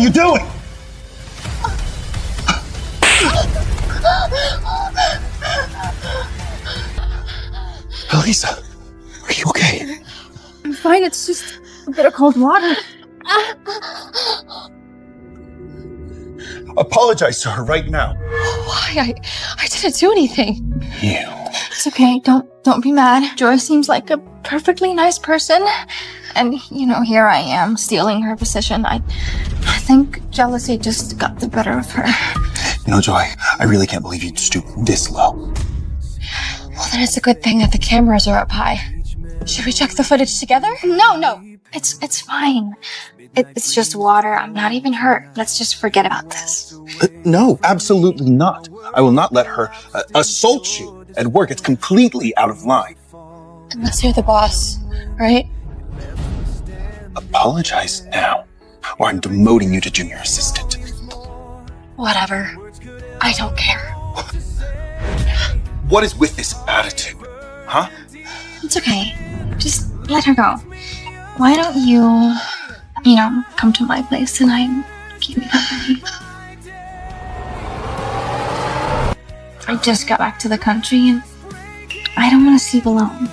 you doing? Alisa, are you okay? I'm fine, it's just a bit of cold water. Apologize to her right now. Why? I didn't do anything. You. It's okay, don't be mad. Joy seems like a perfectly nice person. And, you know, here I am, stealing her position. I think jealousy just got the better of her. You know, Joy, I really can't believe you'd stoop this low. Well, then it's a good thing that the cameras are up high. Should we check the footage together? No. It's fine. It's just water. I'm not even hurt. Let's just forget about this. No, absolutely not. I will not let her assault you at work. It's completely out of line. Unless you're the boss, right? Apologize now, or I'm demoting you to junior assistant. Whatever. I don't care. What is with this attitude, huh? It's okay. Just let her go. Why don't you, come to my place tonight and keep me company? I just got back to the country and I don't want to sleep alone.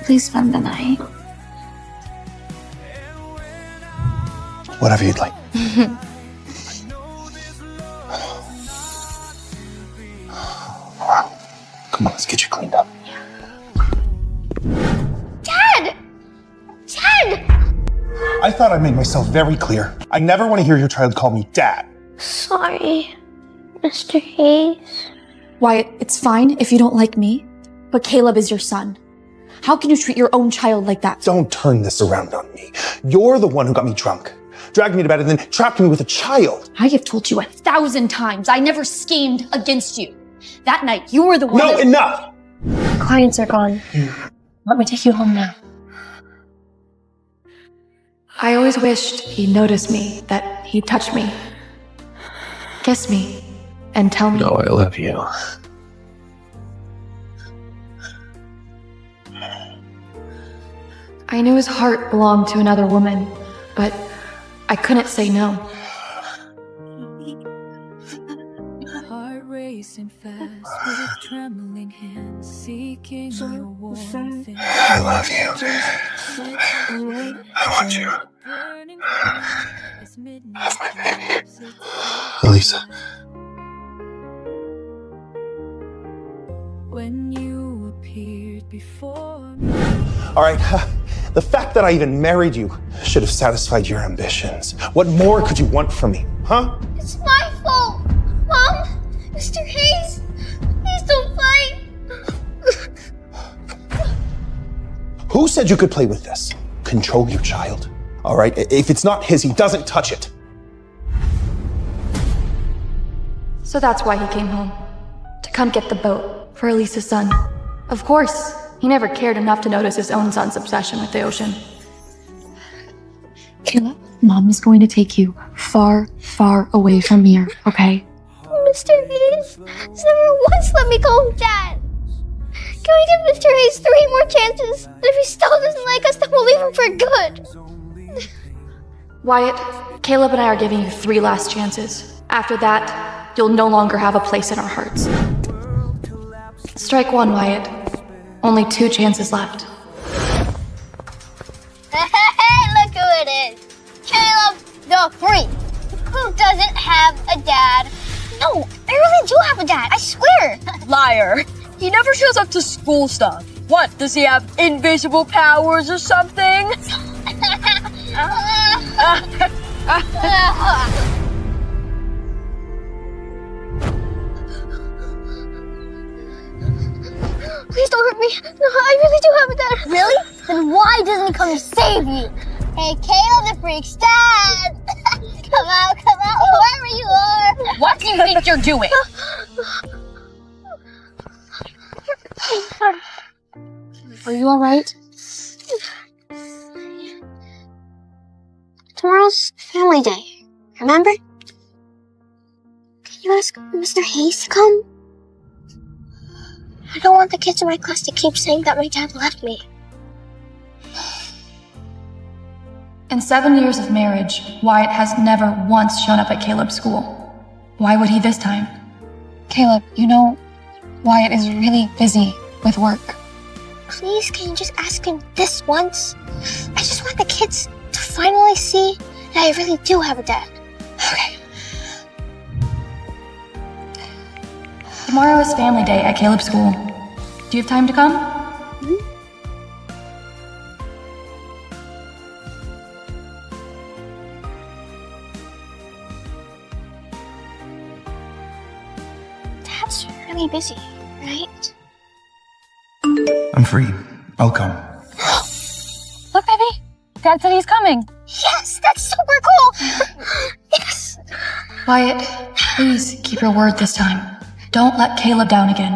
Please spend the night. Whatever you'd like. Come on, let's get you cleaned up. Dad! I thought I made myself very clear. I never want to hear your child call me Dad. Sorry, Mr. Hayes. Wyatt, it's fine if you don't like me, but Caleb is your son. How can you treat your own child like that? Don't turn this around on me. You're the one who got me drunk, dragged me to bed, and then trapped me with a child. I have told you 1,000 times I never schemed against you. That night, you were the one No, enough! Clients are gone. Let me take you home now. I always wished he'd notice me, that he'd touch me, kiss me, and tell me. No, I love you. I knew his heart belonged to another woman, but I couldn't say no. Heart racing fast with trembling hands, seeking your warmth. I love you. I want you. Have my baby. Alisa. When you appeared before me. All right, the fact that I even married you should have satisfied your ambitions. What more could you want from me, huh? It's my fault! Mom! Mr. Hayes! Please don't fight! Who said you could play with this? Control your child. All right, if it's not his, he doesn't touch it. So that's why he came home. To come get the boat for Elisa's son. Of course, he never cared enough to notice his own son's obsession with the ocean. Caleb, Mom is going to take you far, far away from here, okay? Mr. Hayes has never once let me call him Dad. Can we give Mr. Hayes 3 more chances? And if he still doesn't like us, then we'll leave him for good. Wyatt, Caleb and I are giving you 3 last chances. After that, you'll no longer have a place in our hearts. Strike 1, Wyatt. Only 2 chances left. Hey, look who it is. Caleb the freak. Who doesn't have a dad? No, I really do have a dad, I swear. Liar. He never shows up to school stuff. What, does he have invisible powers or something? Please don't hurt me. No, I really do have a dad. Really? Then why doesn't he come to save you? Hey, Caleb the freak's dad. Come out, whoever you are. What do you think you're doing? Are you alright? Tomorrow's family day, remember? Can you ask Mr. Hayes to come? I don't want the kids in my class to keep saying that my dad left me. In 7 years of marriage, Wyatt has never once shown up at Caleb's school. Why would he this time? Caleb, you know, Wyatt is really busy with work. Please, can you just ask him this once? I just want the kids to finally see that I really do have a dad. Okay. Tomorrow is family day at Caleb's school. Do you have time to come? Dad's really busy, right? I'm free. I'll come. Look, baby. Dad said he's coming. Yes, that's super cool. Yes. Wyatt, please keep your word this time. Don't let Caleb down again.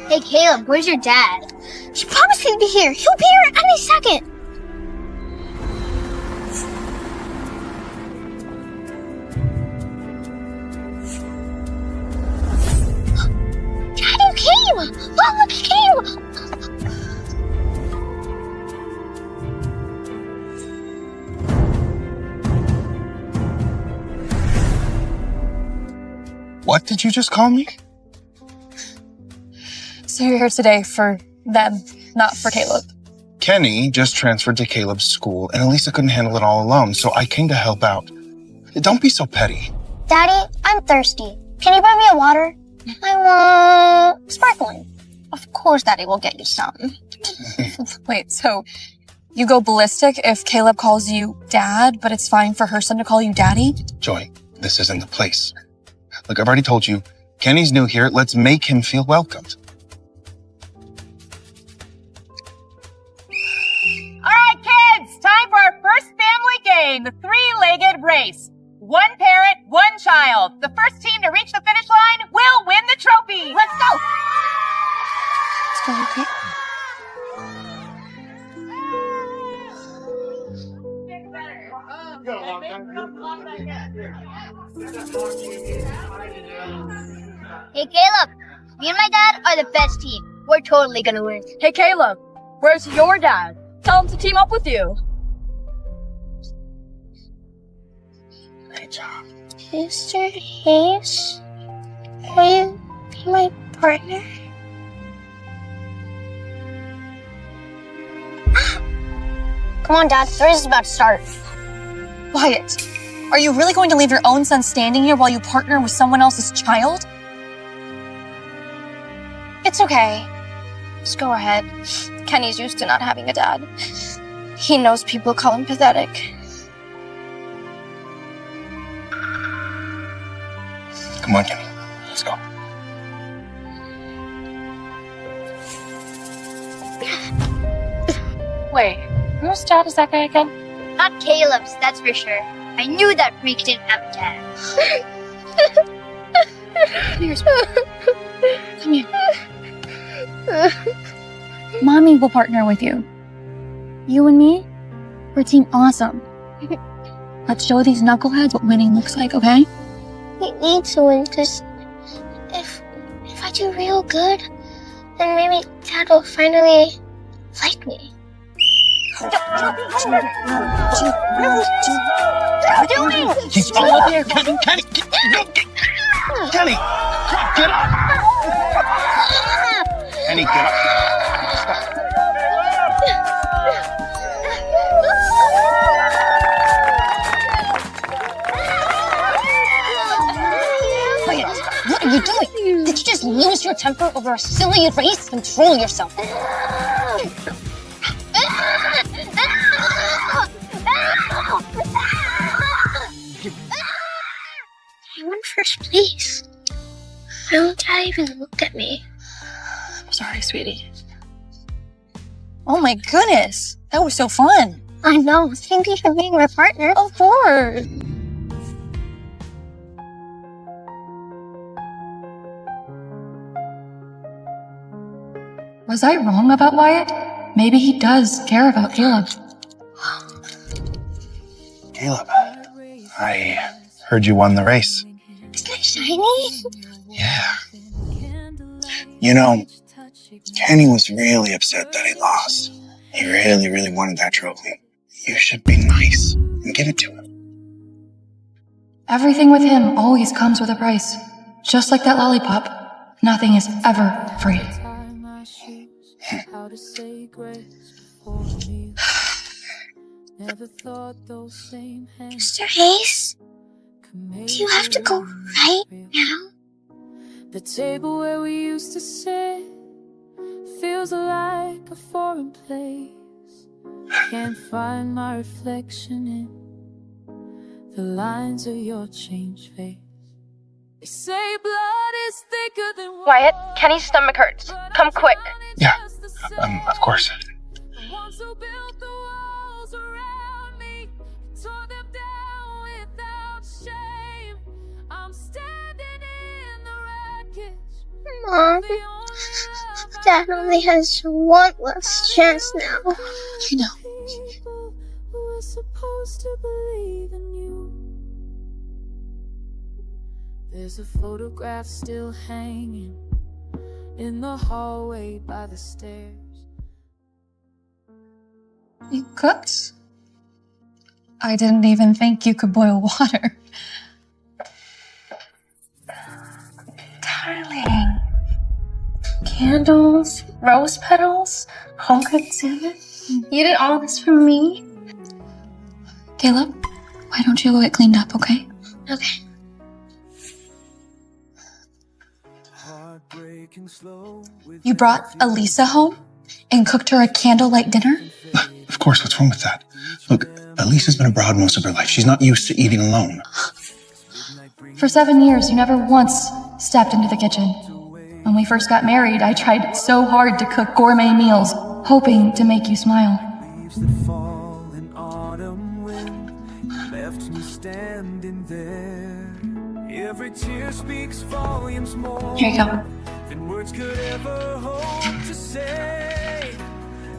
Hey, Caleb, where's your dad? He promised he'd be here. He'll be here any second. Daddy came! Oh, look, he came! What did you just call me? So you're here today for them, not for Caleb. Kenny just transferred to Caleb's school, and Alisa couldn't handle it all alone, so I came to help out. Don't be so petty. Daddy, I'm thirsty. Can you buy me a water? I want sparkling. Of course, Daddy will get you some. Wait, so you go ballistic if Caleb calls you dad, but it's fine for her son to call you daddy? Joy, this isn't the place. Look, I've already told you, Kenny's new here. Let's make him feel welcomed. All right, kids, time for our first family game, the three-legged race. One parent, one child. The first team to reach the finish line will win the trophy. Let's go. Okay. Hey, Caleb, me and my dad are the best team. We're totally gonna win. Hey, Caleb, where's your dad? Tell him to team up with you. Great job. Mr. Hayes, will you be my partner? Come on, Dad. The race is about to start. Wyatt, are you really going to leave your own son standing here while you partner with someone else's child? It's okay. Just go ahead. Kenny's used to not having a dad. He knows people call him pathetic. Come on, Kenny. Let's go. Wait, whose dad is that guy again? Not Caleb's, that's for sure. I knew that freak didn't have a dad. Come here. Mommy will partner with you. You and me, we're Team Awesome. Let's show these knuckleheads what winning looks like, okay? We need to win, because if I do real good, then maybe Dad will finally like me. He's all up here. Kenny, Kenny, Kenny, get up. Kenny, get up. What are you doing? Did you just lose your temper over a silly race? Control yourself. I won first place. Why won't Dad even look at me? I'm sorry, sweetie. Oh my goodness, that was so fun. I know. Thank you for being my partner. Of course. Was I wrong about Wyatt? Maybe he does care about Caleb. Caleb, I heard you won the race. Isn't it shiny? Yeah. You know, Kenny was really upset that he lost. He really, really wanted that trophy. You should be nice and give it to him. Everything with him always comes with a price. Just like that lollipop, nothing is ever free. Mr. Hayes, do you have to go right now? The table where we used to sit feels like a foreign place. Can't find my reflection in the lines of your changed face. They say blood is thicker than water. Wyatt, Kenny's stomach hurts. Come quick. Yeah, of course. The ones who built the walls around me tore them down without shame. I'm standing in the wreckage. Mom, Dad only has one last chance now. I know. People who are supposed to believe in you. There's a photograph still hanging in the hallway by the stairs. You cooked? I didn't even think you could boil water. Darling. Candles, rose petals, home-cooked salmon. You did all this for me? Caleb, why don't you go get cleaned up, okay? Okay. You brought Alisa home and cooked her a candlelight dinner? Of course, what's wrong with that? Look, Elisa's been abroad most of her life. She's not used to eating alone. For 7 years, you never once stepped into the kitchen. When we first got married, I tried so hard to cook gourmet meals, hoping to make you smile. Leaves that fall in autumn wind left me standing there. Every tear speaks volumes more Here you go. than words could ever hope to say.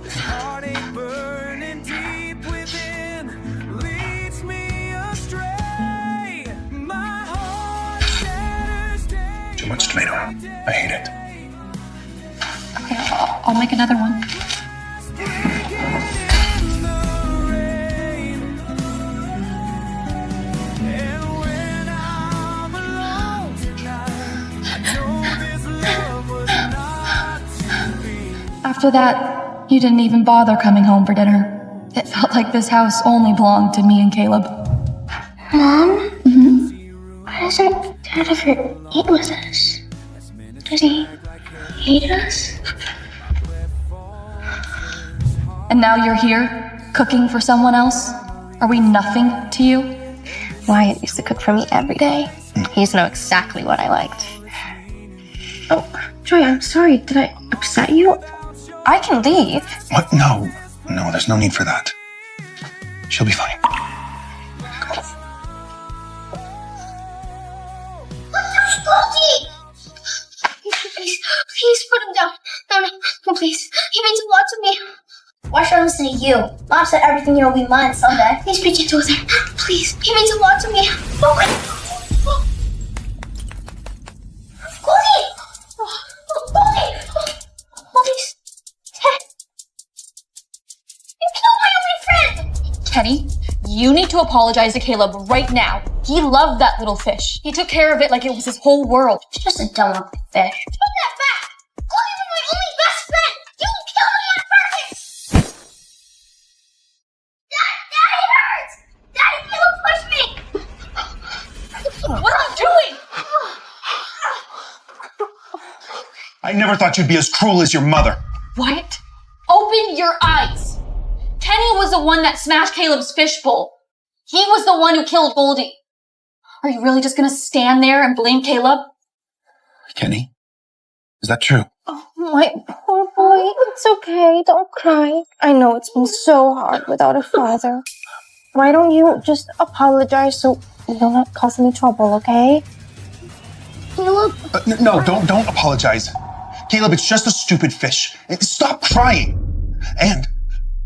This heartache burning deep within leads me astray. My heart shatters day. Too much tomato. I hate it. Okay, I'll make another one. After that, you didn't even bother coming home for dinner. It felt like this house only belonged to me and Caleb. Mom? Why doesn't Dad ever eat with us? Does he hate us? And now you're here, cooking for someone else? Are we nothing to you? Wyatt used to cook for me every day. He used to know exactly what I liked. Oh, Joy, I'm sorry. Did I upset you? I can leave. What? No, there's no need for that. She'll be fine. Goldie! Please put him down. No, please. He means a lot to me. Why should I listen to you? Mom said everything here will be mine someday. Please be gentle with her. Please. He means a lot to me. Goldie! Goldie! Please. Ted. You killed my only friend! Kenny, you need to apologize to Caleb right now. He loved that little fish. He took care of it like it was his whole world. It's just a dumb ugly fish. Put that back! Goldie was my only best friend! You killed me on purpose! Daddy hurts! Daddy, you push me! What are you doing? I never thought you'd be as cruel as your mother. Wyatt, open your eyes. Kenny was the one that smashed Caleb's fishbowl. He was the one who killed Goldie. Are you really just gonna stand there and blame Caleb? Kenny, is that true? Oh, my poor boy. It's okay. Don't cry. I know it's been so hard without a father. Why don't you just apologize so you'll not cause any trouble, okay? Caleb, No, don't apologize. Caleb, it's just a stupid fish. Stop crying. And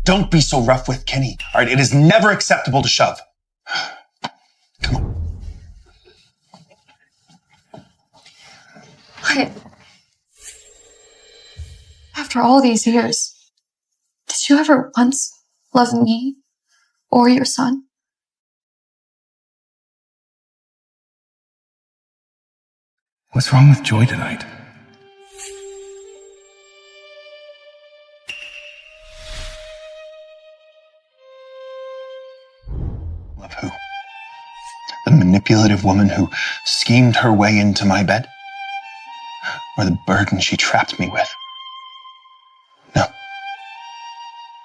don't be so rough with Kenny. All right, it is never acceptable to shove. Come on. After all these years, did you ever once love me or your son? What's wrong with Joy tonight? Love who? The manipulative woman who schemed her way into my bed? Or the burden she trapped me with? No.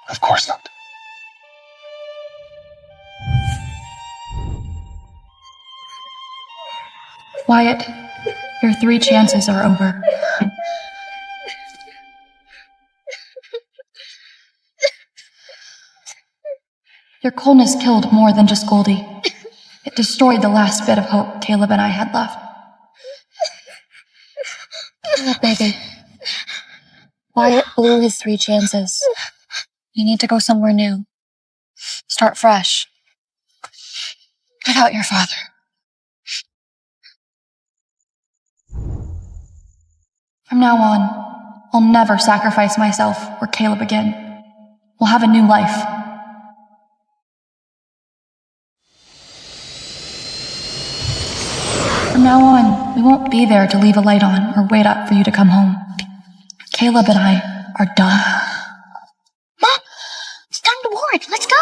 Of course not. Wyatt, your 3 chances are over. Your coldness killed more than just Goldie. It destroyed the last bit of hope Caleb and I had left. Caleb, baby. Wyatt blew his 3 chances. You need to go somewhere new. Start fresh. Without your father. From now on, I'll never sacrifice myself or Caleb again. We'll have a new life. From now on, we won't be there to leave a light on or wait up for you to come home. Caleb and I are done. Mom, it's time to board. Let's go.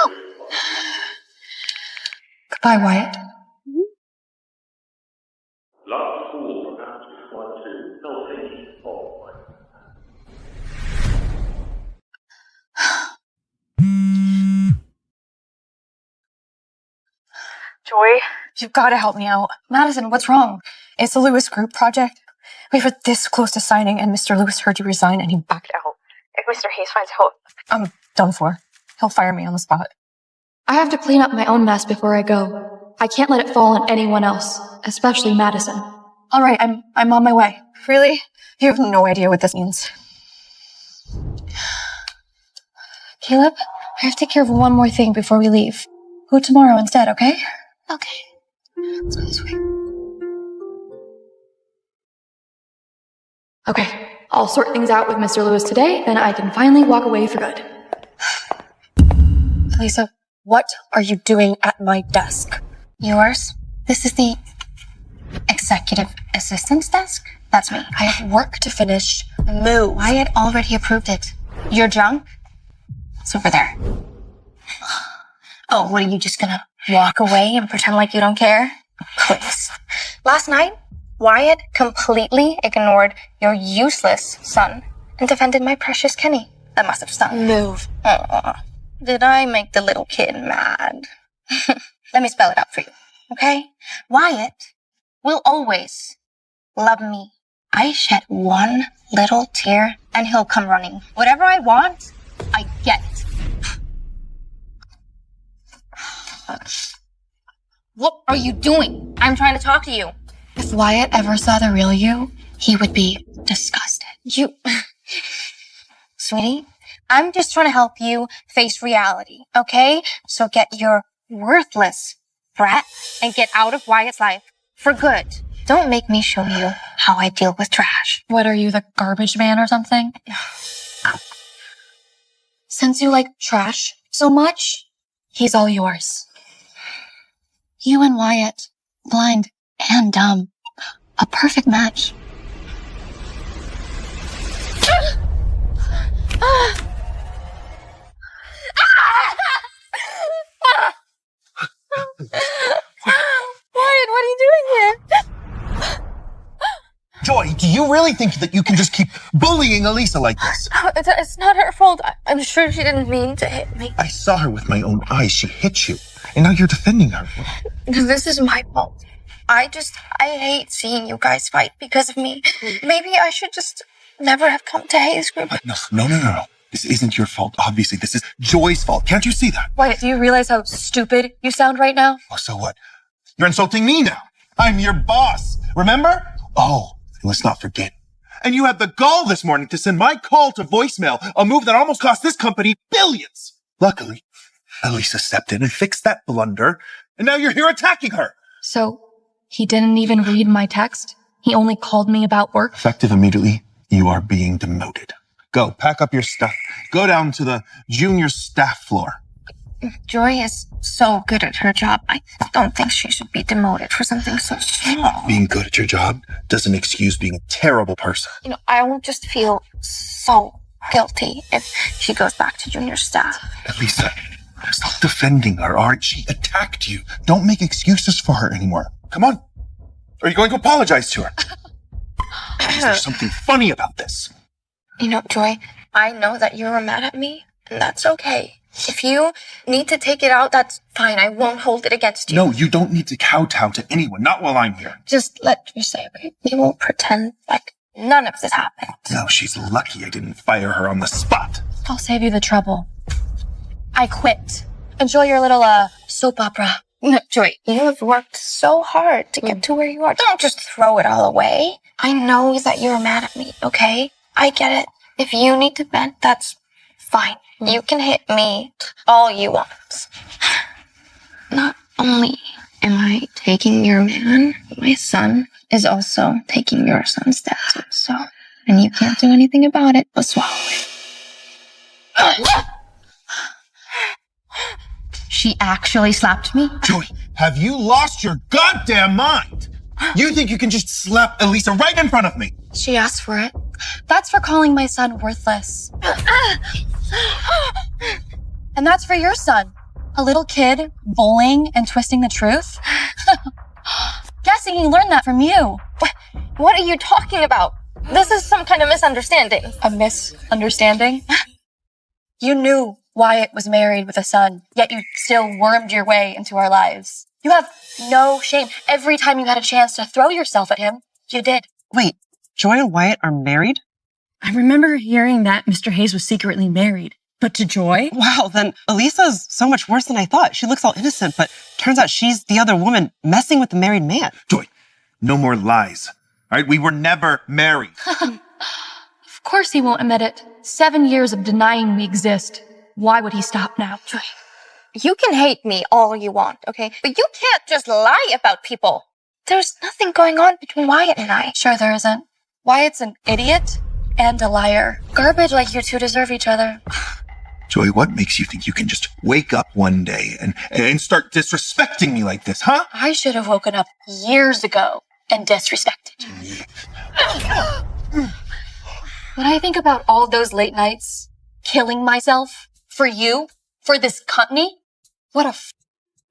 Goodbye, Wyatt. Joy, you've got to help me out. Madison, what's wrong? It's the Lewis group project. We were this close to signing, and Mr. Lewis heard you resign, and he backed out. If Mr. Hayes finds out, I'm done for. He'll fire me on the spot. I have to clean up my own mess before I go. I can't let it fall on anyone else, especially Madison. All right, I'm on my way. Really? You have no idea what this means. Caleb, I have to take care of one more thing before we leave. Go tomorrow instead, okay? Okay. Let's go this way. Okay, I'll sort things out with Mr. Lewis today, then I can finally walk away for good. Alisa, what are you doing at my desk? Yours? This is the executive assistant's desk? That's me. I have work to finish. Move. Wyatt already approved it. Your junk? It's over there. Oh, what, are you just gonna walk away and pretend like you don't care? Please. Last night, Wyatt completely ignored your useless son and defended my precious Kenny. That must have stung. Move. Oh, did I make the little kid mad? Let me spell it out for you, okay? Wyatt will always love me. I shed one little tear and he'll come running. Whatever I want, I get it. What are you doing? I'm trying to talk to you. If Wyatt ever saw the real you, he would be disgusted. Sweetie, I'm just trying to help you face reality, okay? So get your worthless brat and get out of Wyatt's life for good. Don't make me show you how I deal with trash. What, are you the garbage man or something? Since you like trash so much, he's all yours. You and Wyatt, blind and dumb. A perfect match. Wyatt, what are you doing here? Joy, do you really think that you can just keep bullying Alisa like this? It's not her fault. I'm sure she didn't mean to hit me. I saw her with my own eyes. She hit you. And now you're defending her. This is my fault. I hate seeing you guys fight because of me. Maybe I should just never have come to Hayes Group. But no. This isn't your fault. Obviously, this is Joy's fault. Can't you see that? Wyatt, do you realize how stupid you sound right now? Oh, so what? You're insulting me now. I'm your boss. Remember? Oh, and let's not forget. And you had the gall this morning to send my call to voicemail, a move that almost cost this company billions. Luckily, Alisa stepped in and fixed that blunder, and now you're here attacking her. So, he didn't even read my text? He only called me about work? Effective immediately, you are being demoted. Go, pack up your stuff. Go down to the junior staff floor. Joy is so good at her job. I don't think she should be demoted for something so small. Being good at your job doesn't excuse being a terrible person. I will just feel so guilty if she goes back to junior staff. Alisa, stop defending her, all right? She attacked you. Don't make excuses for her anymore. Come on. Are you going to apologize to her? Is there something funny about this? Joy, I know that you were mad at me, and that's okay. If you need to take it out, that's fine. I won't hold it against you. No, you don't need to kowtow to anyone, not while I'm here. Just let me say, okay? We won't pretend like none of this happened. No, she's lucky I didn't fire her on the spot. I'll save you the trouble. I quit. Enjoy your little, soap opera. No, Joy, you have worked so hard to get to where you are. Don't just throw it all away. I know that you're mad at me, okay? I get it. If you need to vent, that's fine. You can hit me all you want. Not only am I taking your man, my son is also taking your son's dad. So, and you can't do anything about it but swallow it. She actually slapped me? Joy, have you lost your goddamn mind? You think you can just slap Alisa right in front of me? She asked for it. That's for calling my son worthless. And that's for your son. A little kid bullying and twisting the truth? Guessing he learned that from you. What are you talking about? This is some kind of misunderstanding. A misunderstanding? You knew Wyatt was married with a son, yet you still wormed your way into our lives. You have no shame. Every time you had a chance to throw yourself at him, you did. Wait, Joy and Wyatt are married? I remember hearing that Mr. Hayes was secretly married. But to Joy? Wow, then Alisa's so much worse than I thought. She looks all innocent, but turns out she's the other woman messing with the married man. Joy, no more lies. All right, we were never married. Of course he won't admit it. 7 years of denying we exist. Why would he stop now? Joy, you can hate me all you want, okay? But you can't just lie about people. There's nothing going on between Wyatt and I. Sure there isn't. Wyatt's an idiot and a liar. Garbage like you two deserve each other. Joy, what makes you think you can just wake up one day and start disrespecting me like this, huh? I should have woken up years ago and disrespected you. When I think about all those late nights, killing myself, for you, for this company, what a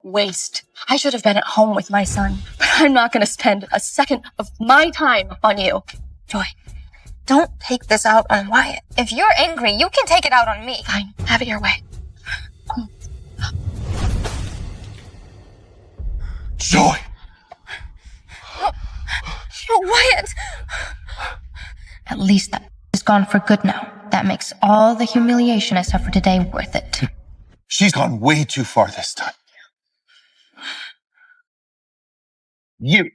waste. I should have been at home with my son, but I'm not going to spend a second of my time on you. Joy, don't take this out on Wyatt. If you're angry, you can take it out on me. Fine, have it your way. Joy! Wyatt! At least that is gone for good now. That makes all the humiliation I suffered today worth it. She's gone way too far this time. You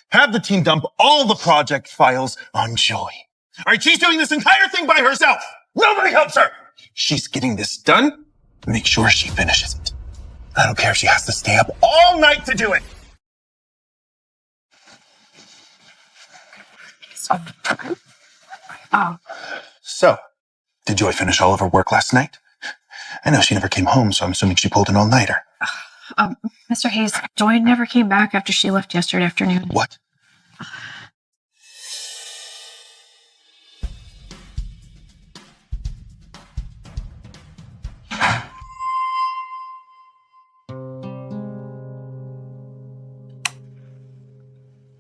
have the team dump all the project files on Joy. All right, she's doing this entire thing by herself. Nobody helps her. She's getting this done. Make sure she finishes it. I don't care if she has to stay up all night to do it. So, did Joy finish all of her work last night? I know she never came home, so I'm assuming she pulled an all-nighter. Mr. Hayes, Joy never came back after she left yesterday afternoon. What?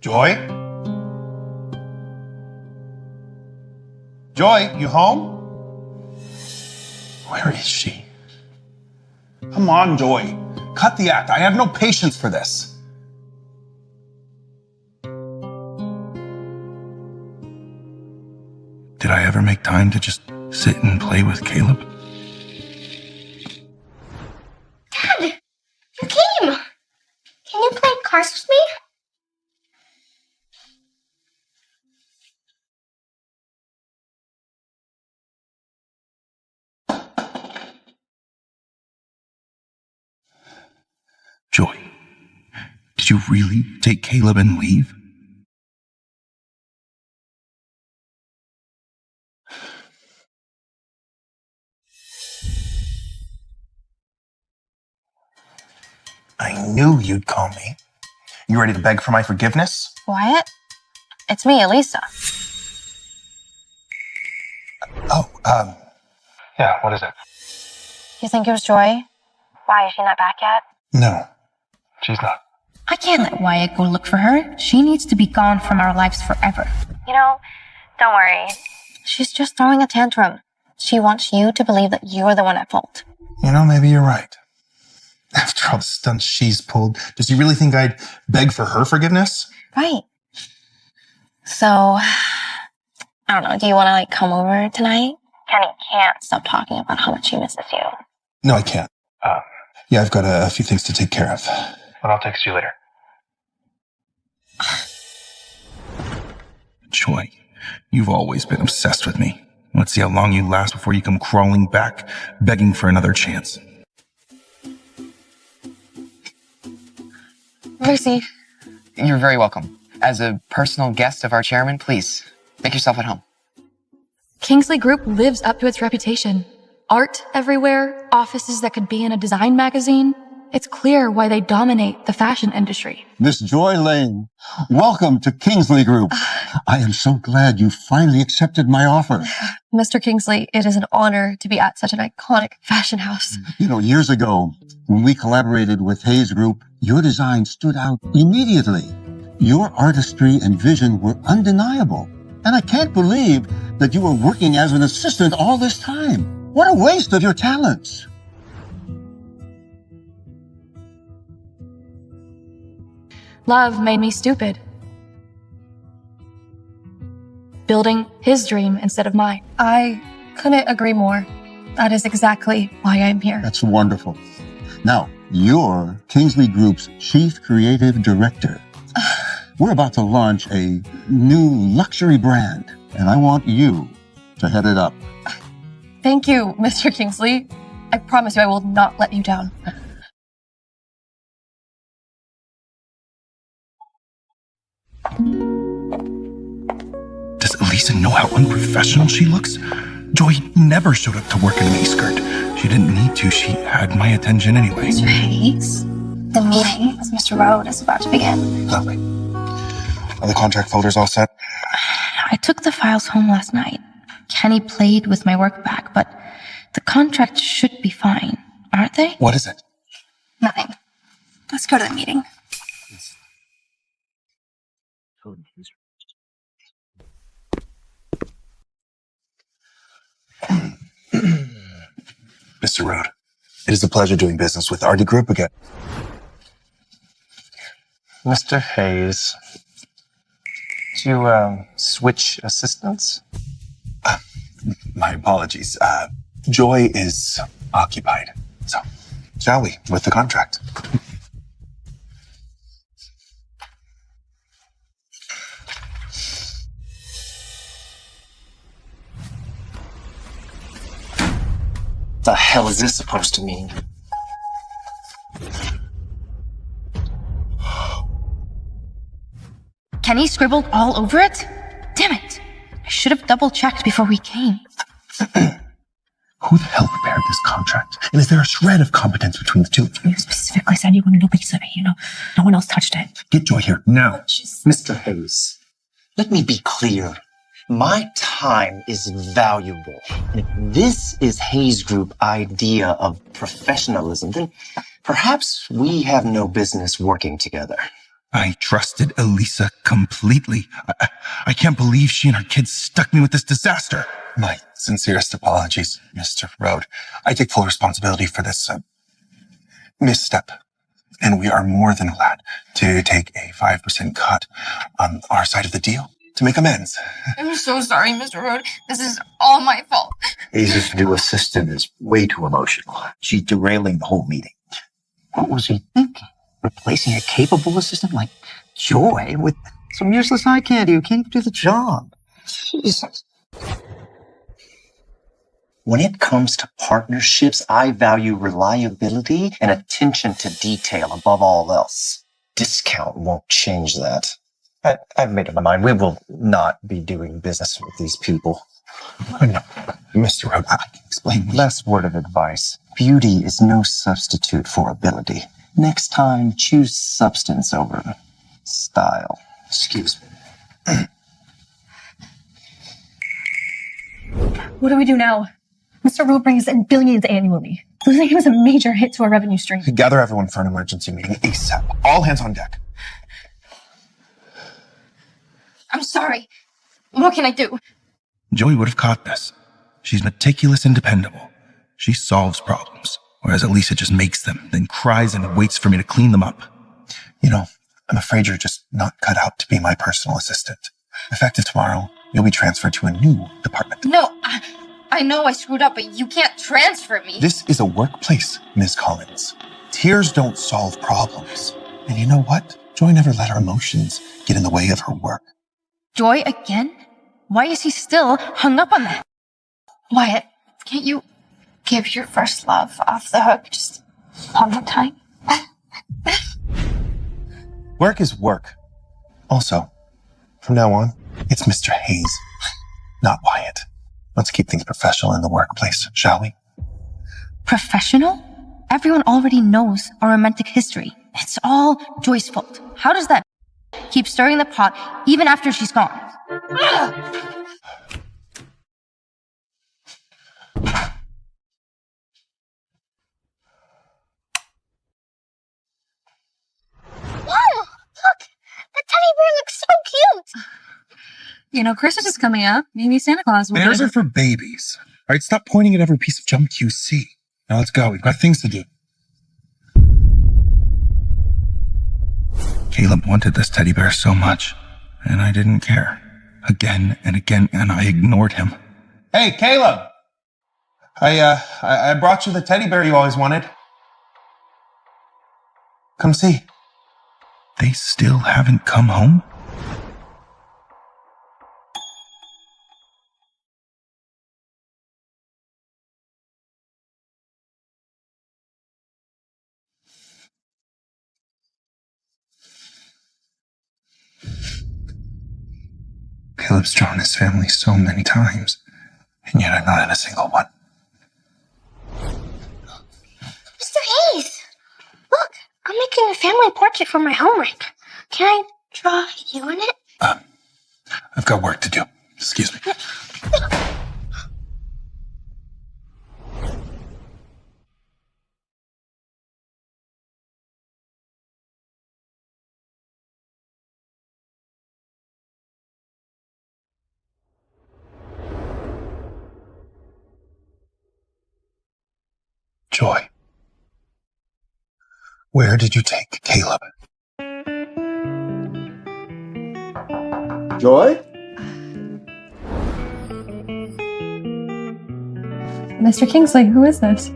Joy? Joy, you home? Where is she? Come on, Joy. Cut the act. I have no patience for this. Did I ever make time to just sit and play with Caleb? Dad! You came! Can you play cars with me? Joy, did you really take Caleb and leave? I knew you'd call me. You ready to beg for my forgiveness? Wyatt? It's me, Alisa. Oh, yeah, what is it? You think it was Joy? Why, is she not back yet? No, she's not. I can't let Wyatt go look for her. She needs to be gone from our lives forever. You know, don't worry. She's just throwing a tantrum. She wants you to believe that you're the one at fault. You know, maybe you're right. After all the stunts she's pulled, does he really think I'd beg for her forgiveness? Right. So, I don't know, do you want to, come over tonight? Kenny can't stop talking about how much he misses you. No, I can't. Yeah, I've got a few things to take care of. But I'll text you later. Joy, you've always been obsessed with me. Let's see how long you last before you come crawling back, begging for another chance. Mercy. You're very welcome. As a personal guest of our chairman, please, make yourself at home. Kingsley Group lives up to its reputation. Art everywhere, offices that could be in a design magazine. It's clear why they dominate the fashion industry. Miss Joy Lane, welcome to Kingsley Group. I am so glad you finally accepted my offer. Mr. Kingsley, it is an honor to be at such an iconic fashion house. You know, years ago, when we collaborated with Hayes Group, your design stood out immediately. Your artistry and vision were undeniable. And I can't believe that you were working as an assistant all this time. What a waste of your talents. Love made me stupid. Building his dream instead of mine. I couldn't agree more. That is exactly why I'm here. That's wonderful. Now, you're Kingsley Group's Chief Creative Director. We're about to launch a new luxury brand, and I want you to head it up. Thank you, Mr. Kingsley. I promise you I will not let you down. Does Alisa know how unprofessional she looks? Joy never showed up to work in a miniskirt. She didn't need to. She had my attention anyway. Mr. Hayes, the meeting with Mr. Road is about to begin. Lovely. Are the contract folders all set? I took the files home last night. Kenny played with my work bag, but the contracts should be fine, aren't they? What is it? Nothing. Let's go to the meeting. Mr. Road, it is a pleasure doing business with RD Group again. Mr. Hayes, do you, switch assistants? My apologies. Joy is occupied. So, shall we, with the contract? The hell is this supposed to mean? Kenny scribbled all over it? Damn it! I should have double-checked before we came. Who the hell prepared this contract? And is there a shred of competence between the two of you? You specifically said you wanted Lisa, no one else touched it. Get Joy here, now. Mr. Hayes, let me be clear. My time is valuable. And if this is Hayes Group idea of professionalism, then perhaps we have no business working together. I trusted Alisa completely. I can't believe she and her kids stuck me with this disaster. My sincerest apologies, Mr. Road. I take full responsibility for this misstep. And we are more than glad to take a 5% cut on our side of the deal to make amends. I'm so sorry, Mr. Road. This is all my fault. Hayes' new assistant is way too emotional. She's derailing the whole meeting. What was he thinking? Replacing a capable assistant like Joy with some useless eye candy who can't even do the job. Jesus. When it comes to partnerships, I value reliability and attention to detail above all else. Discount won't change that. I've made up my mind. We will not be doing business with these people. No, Mr. Road, I can explain. Last word of advice. Beauty is no substitute for ability. Next time, choose substance over style. Excuse me. What do we do now? Mr. Rowe brings in billions annually. Losing him is a major hit to our revenue stream. Gather everyone for an emergency meeting ASAP. All hands on deck. I'm sorry. What can I do? Joey would have caught this. She's meticulous and dependable. She solves problems, whereas Alisa just makes them, then cries and waits for me to clean them up. You know, I'm afraid you're just not cut out to be my personal assistant. Effective tomorrow, you'll be transferred to a new department. No, I know I screwed up, but you can't transfer me. This is a workplace, Ms. Collins. Tears don't solve problems. And you know what? Joy never let her emotions get in the way of her work. Joy again? Why is he still hung up on that? Wyatt, can't you give your first love off the hook just one more time? Work is work. Also, from now on, it's Mr. Hayes, not Wyatt. Let's keep things professional in the workplace, shall we? Professional? Everyone already knows our romantic history. It's all Joy's fault. How does that keep stirring the pot even after she's gone? Mom, look! The teddy bear looks so cute! You know, Christmas is coming up. Maybe Santa Claus will. Bears are for babies. All right, stop pointing at every piece of junk you see. Now let's go. We've got things to do. Caleb wanted this teddy bear so much, and I didn't care. Again and again, and I ignored him. Hey, Caleb! I brought you the teddy bear you always wanted. Come see. They still haven't come home? Caleb's drawn his family so many times, and yet I'm not in a single one. Mr. Hayes! Look, I'm making a family portrait for my homework. Can I draw you in it? I've got work to do. Excuse me. Joy, where did you take Caleb? Joy? Mr. Kingsley, who is this?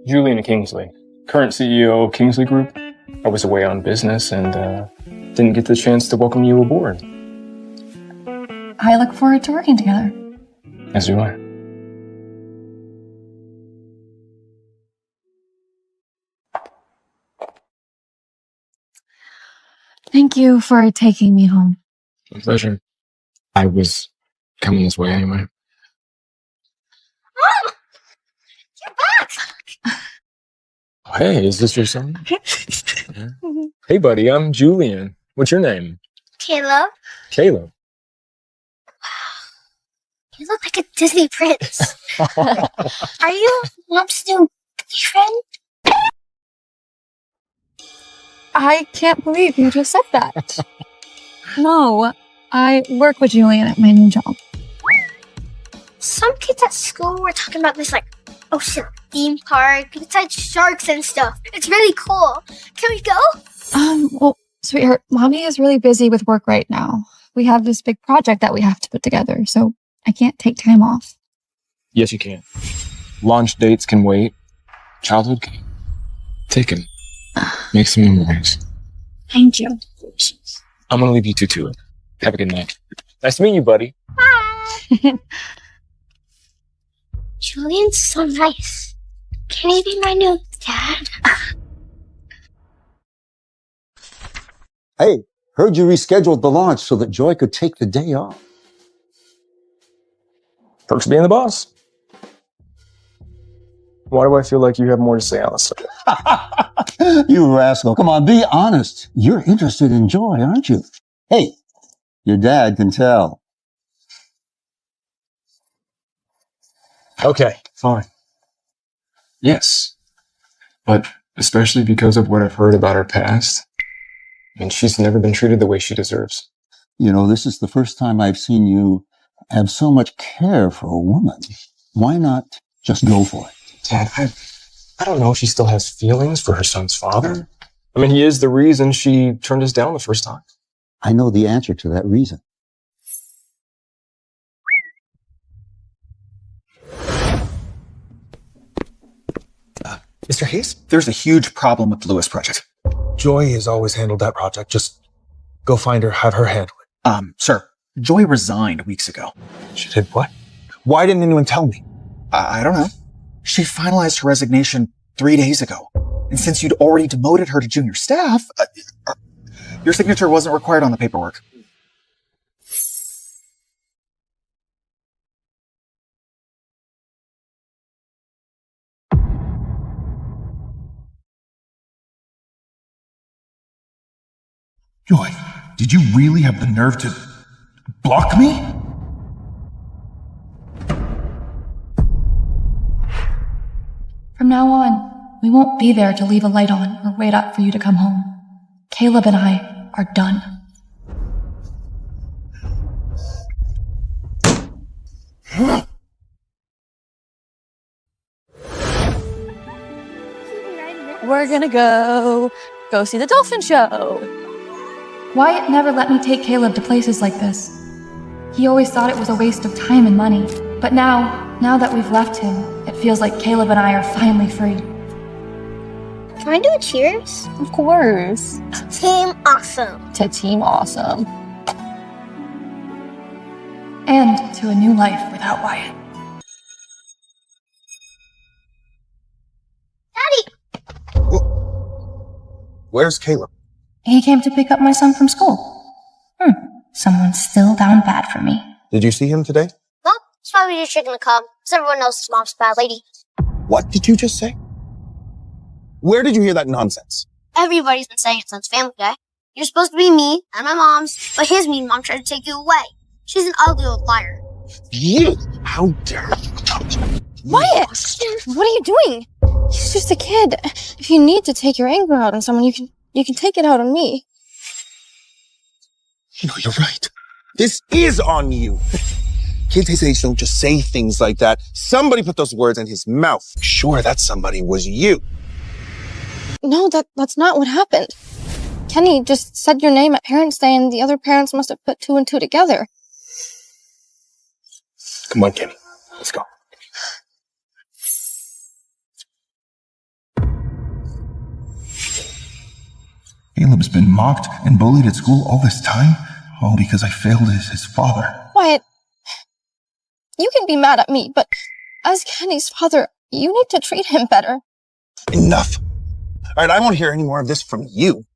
Julian Kingsley, current CEO of Kingsley Group. I was away on business and didn't get the chance to welcome you aboard. I look forward to working together. As do I. Thank you for taking me home. My pleasure. I was coming this way anyway. Mom! You're back! Hey, is this your son? Hey, buddy, I'm Julian. What's your name? Caleb, Caleb. you look like a Disney prince. Are you Mom's new boyfriend? I can't believe you just said that. No, I work with Julian at my new job. Some kids at school were talking about this, like, ocean theme park. It's like sharks and stuff. It's really cool. Can we go? Well, sweetheart, Mommy is really busy with work right now. We have this big project that we have to put together, so I can't take time off. Yes, you can. Launch dates can wait. Childhood can. Take him. Make some memories. Thank you. I'm gonna leave you two to it. Have a good night. Nice to meet you, buddy. Bye. Julian's so nice. Can he be my new dad? Hey, heard you rescheduled the launch so that Joy could take the day off. Perks of being the boss. Why do I feel like you have more to say on this subject? You rascal. Come on, be honest. You're interested in Joy, aren't you? Hey, your dad can tell. Okay, fine. Yes. But especially because of what I've heard about her past, and she's never been treated the way she deserves. You know, this is the first time I've seen you have so much care for a woman. Why not just go for it? Dad, I don't know if she still has feelings for her son's father. I mean, he is the reason she turned us down the first time. I know the answer to that reason. Mr. Hayes, there's a huge problem with the Lewis project. Joy has always handled that project. Just go find her, have her handle it. Sir, Joy resigned weeks ago. She did what? Why didn't anyone tell me? I don't know. She finalized her resignation 3 days ago. And since you'd already demoted her to junior staff, your signature wasn't required on the paperwork. Joy, did you really have the nerve to block me? From now on, we won't be there to leave a light on or wait up for you to come home. Caleb and I are done. We're gonna go see the dolphin show. Wyatt never let me take Caleb to places like this. He always thought it was a waste of time and money. But now that we've left him, it feels like Caleb and I are finally free. Can I do a cheers? Of course. Team awesome. To Team Awesome. And to a new life without Wyatt. Daddy! Where's Caleb? He came to pick up my son from school. Someone's still down bad for me. Did you see him today? Well, it's probably just chicken to come, because everyone knows his mom's a bad lady. What did you just say? Where did you hear that nonsense? Everybody's been saying it since Family Day. You're supposed to be me and my mom's, but his mean mom tried to take you away. She's an ugly old liar. You? How dare you? Wyatt! What are you doing? He's just a kid. If you need to take your anger out on someone, you can take it out on me. You know, you're right. This is on you. Kids his age don't just say things like that. Somebody put those words in his mouth. Sure, that somebody was you. No, that's not what happened. Kenny just said your name at Parents' Day and the other parents must have put 2 and 2 together. Come on, Kenny. Let's go. Caleb's been mocked and bullied at school all this time, all because I failed as his father. Wyatt, you can be mad at me, but as Kenny's father, you need to treat him better. Enough. All right, I won't hear any more of this from you.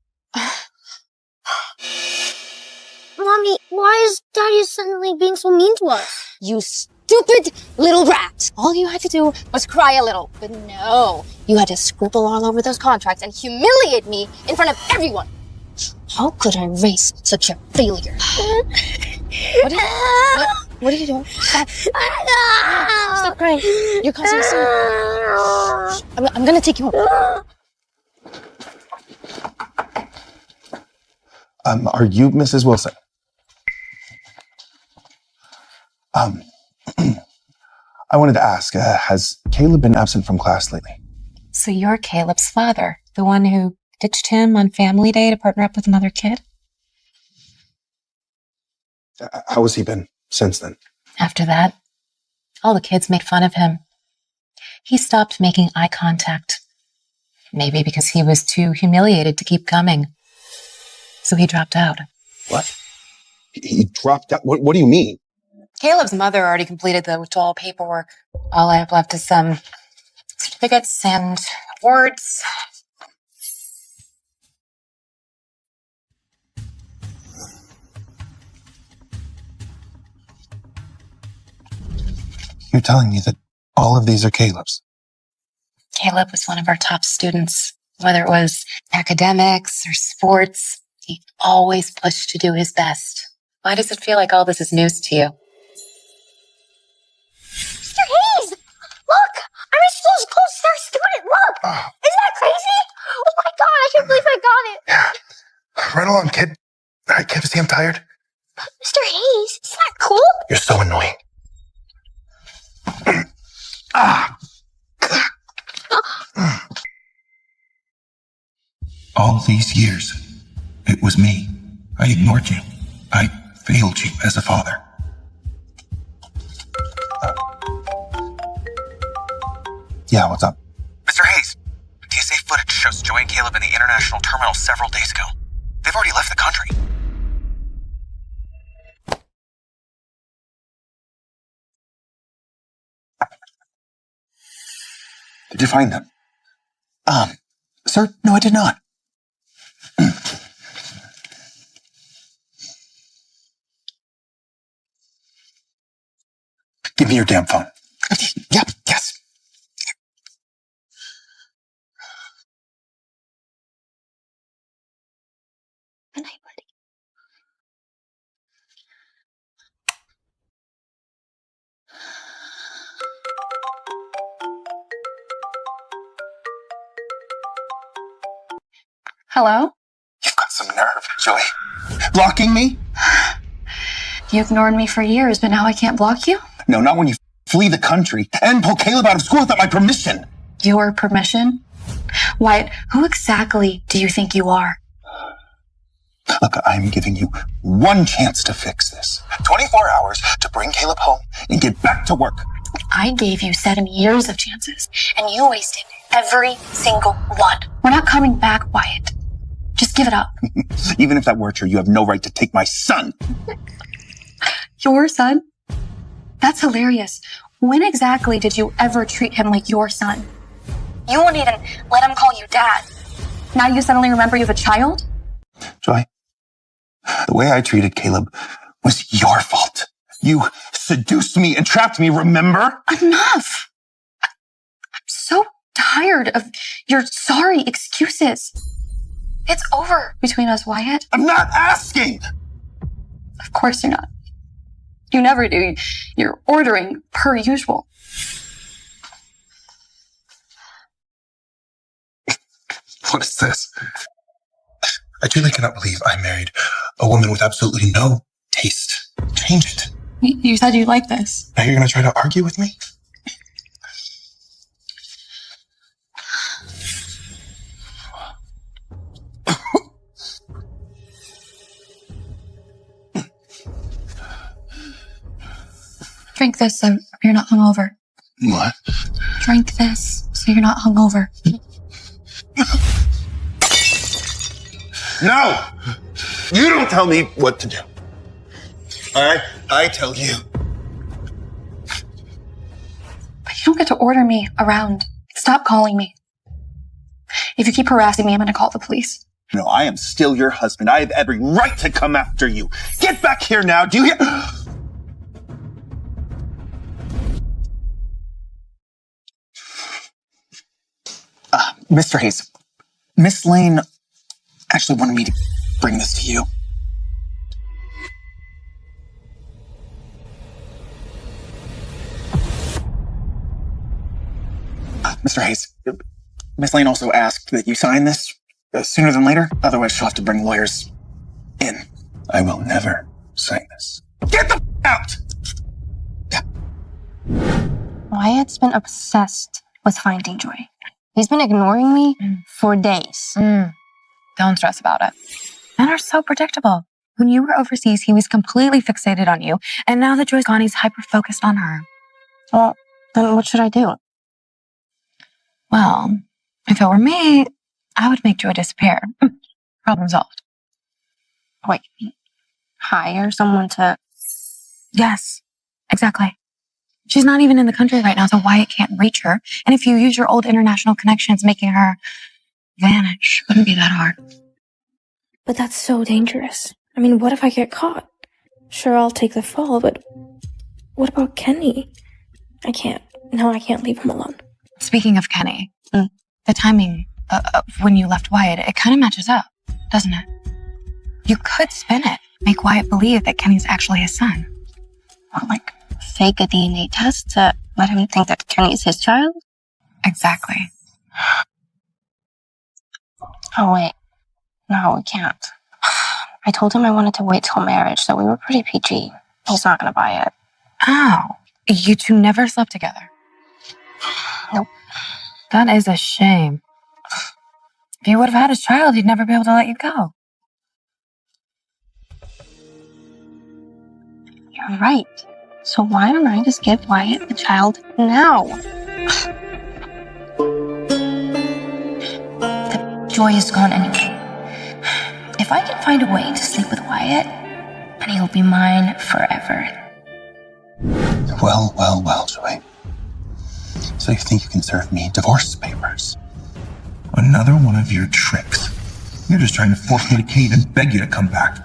Mommy, why is Daddy suddenly being so mean to us? You stupid little rat. All you had to do was cry a little. But no, you had to scribble all over those contracts and humiliate me in front of everyone. How could I raise such a failure? What are you doing? Stop crying. You're causing some... I'm gonna take you home. Are you Mrs. Wilson? I wanted to ask, has Caleb been absent from class lately? So you're Caleb's father, the one who ditched him on Family Day to partner up with another kid? How has he been since then? After that, all the kids made fun of him. He stopped making eye contact. Maybe because he was too humiliated to keep coming. So he dropped out. What? He dropped out? What do you mean? Caleb's mother already completed the withdrawal paperwork. All I have left is some certificates and awards. You're telling me that all of these are Caleb's? Caleb was one of our top students. Whether it was academics or sports, he always pushed to do his best. Why does it feel like all this is news to you? Mr. Hayes! Look! I'm a school's closest star student! Look! Isn't that crazy? Oh my god, I can't believe I got it! Yeah. Right along, kid. All right, kid, see I'm tired? Mr. Hayes, isn't that cool? You're so annoying. All these years, it was me. I ignored you. I failed you as a father. Yeah, what's up? Mr. Hayes, TSA footage shows Joy and Caleb in the international terminal several days ago. They've already left the country. Did you find them? Sir, no, I did not. Give me your damn phone. Yep, yes. Good night, buddy. Hello? You've got some nerve, Joy. Blocking me? You ignored me for years, but now I can't block you? No, not when you flee the country and pull Caleb out of school without my permission. Your permission? Wyatt, who exactly do you think you are? Look, I'm giving you one chance to fix this. 24 hours to bring Caleb home and get back to work. I gave you 7 years of chances, and you wasted every single one. We're not coming back, Wyatt. Just give it up. Even if that were true, you have no right to take my son. Your son? That's hilarious. When exactly did you ever treat him like your son? You wouldn't even let him call you dad. Now you suddenly remember you have a child? Joy, the way I treated Caleb was your fault. You seduced me and trapped me, remember? Enough! I'm so tired of your sorry excuses. It's over between us, Wyatt. I'm not asking! Of course you're not. You never do. You're ordering per usual. What is this? I truly cannot believe I married a woman with absolutely no taste. Change it. You said you liked this. Now you're going to try to argue with me? Drink this so you're not hungover. What? Drink this so you're not hungover. No! You don't tell me what to do. All right? I tell you. But you don't get to order me around. Stop calling me. If you keep harassing me, I'm going to call the police. No, I am still your husband. I have every right to come after you. Get back here now. Do you hear? Mr. Hayes, Miss Lane actually wanted me to bring this to you. Mr. Hayes, Miss Lane also asked that you sign this sooner than later. Otherwise, she'll have to bring lawyers in. I will never sign this. Get the out! Wyatt's been obsessed with finding Joy. He's been ignoring me for days. Don't stress about it. Men are so predictable. When you were overseas, he was completely fixated on you. And now that Joy's gone, he's hyper-focused on her. Well, then what should I do? Well, if it were me, I would make Joy disappear. Problem solved. Wait, hire someone to... Yes, exactly. She's not even in the country right now, so Wyatt can't reach her. And if you use your old international connections, making her vanish wouldn't be that hard. But that's so dangerous. I mean, what if I get caught? Sure, I'll take the fall, but what about Kenny? I can't leave him alone. Speaking of Kenny, The timing of when you left Wyatt, it kind of matches up, doesn't it? You could spin it, make Wyatt believe that Kenny's actually his son. Or like fake a DNA test to let him think that Kenny is his child? Exactly. Oh, wait. No, we can't. I told him I wanted to wait till marriage, so we were pretty PG. He's not gonna buy it. Oh, you two never slept together? Nope. That is a shame. If you would have had a child, he'd never be able to let you go. You're right. So why don't I just give Wyatt the child now? The joy is gone anyway. If I can find a way to sleep with Wyatt, then he'll be mine forever. Well, Joy. So you think you can serve me divorce papers? Another one of your tricks. You're just trying to force me to cave and beg you to come back.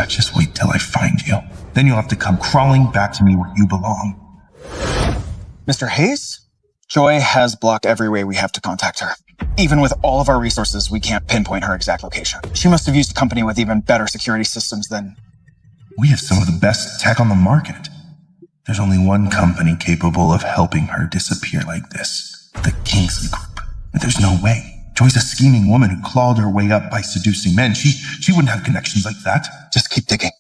Just wait till I find you. Then you'll have to come crawling back to me where you belong. Mr. Hayes? Joy has blocked every way we have to contact her. Even with all of our resources, we can't pinpoint her exact location. She must have used a company with even better security systems than... We have some of the best tech on the market. There's only one company capable of helping her disappear like this. The Kingsley Group. But there's no way. Joy's a scheming woman who clawed her way up by seducing men. She wouldn't have connections like that. Just keep digging.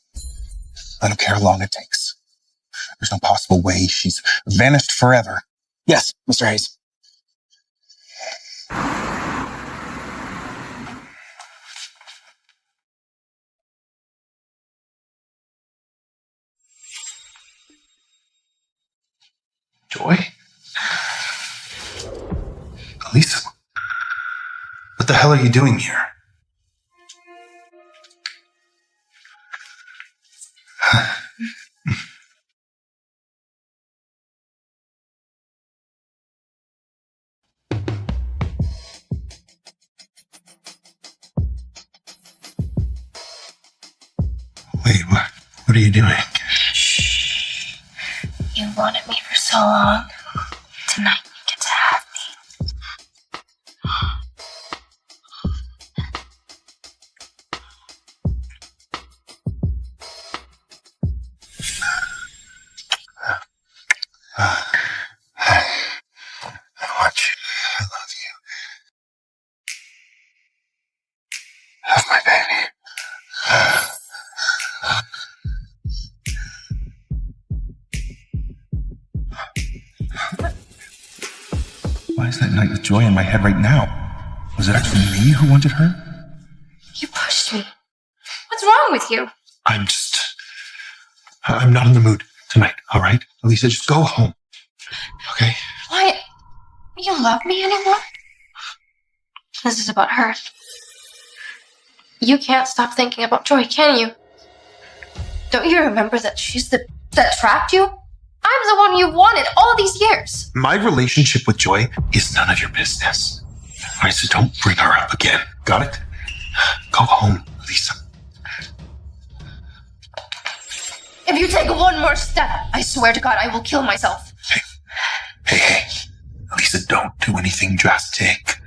I don't care how long it takes. There's no possible way she's vanished forever. Yes, Mr. Hayes. Joy? Alisa, what the hell are you doing here? Wait, what are you doing? Shh. You wanted me for so long. Tonight you get to have me. I want you. I love you. Have my baby. Why is that night with Joy in my head right now? Was it actually me who wanted her? You pushed me. What's wrong with you? I'm not in the mood tonight, all right? Alisa, just go home. Okay? Why? You don't love me anymore? This is about her. You can't stop thinking about Joy, can you? Don't you remember that she's that trapped you? I'm the one you wanted all these years. My relationship with Joy is none of your business. All right, so don't bring her up again. Got it? Go home, Alisa. If you take one more step, I swear to God, I will kill myself. Hey. Alisa, don't do anything drastic.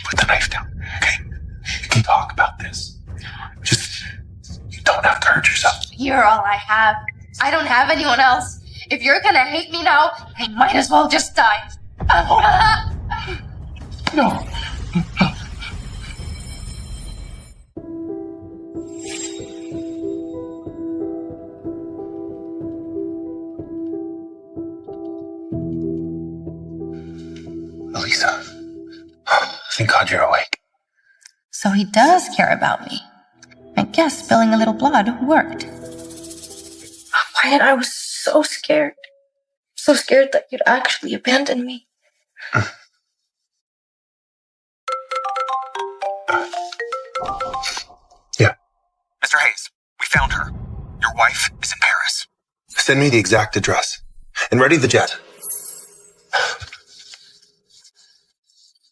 Put the knife down, okay? We can talk about this. Just, you don't have to hurt yourself. You're all I have. I don't have anyone else. If you're gonna hate me now, I might as well just die. No. Alisa, thank God you're awake. So he does care about me. I guess spilling a little blood worked. Wyatt, I was so scared. So scared that you'd actually abandon me. Yeah. Mr. Hayes, we found her. Your wife is in Paris. Send me the exact address. And ready the jet.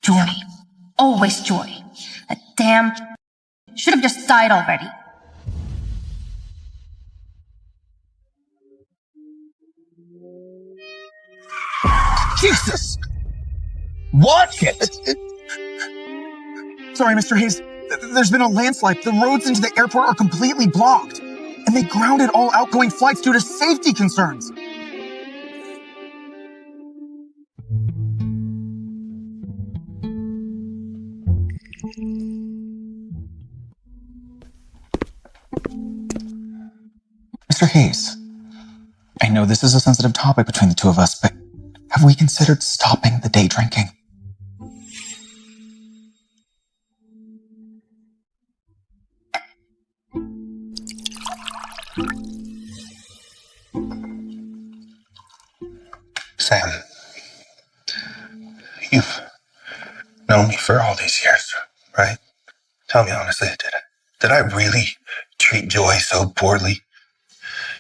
Joy. Always joy. That damn should have just died already. Jesus! Watch it! Sorry, Mr. Hayes. There's been a landslide. The roads into the airport are completely blocked. And they grounded all outgoing flights due to safety concerns. Mr. Hayes, I know this is a sensitive topic between the two of us, but have we considered stopping the day drinking? Sam, you've known me for all these years, right? Tell me honestly, did I really treat Joy so poorly?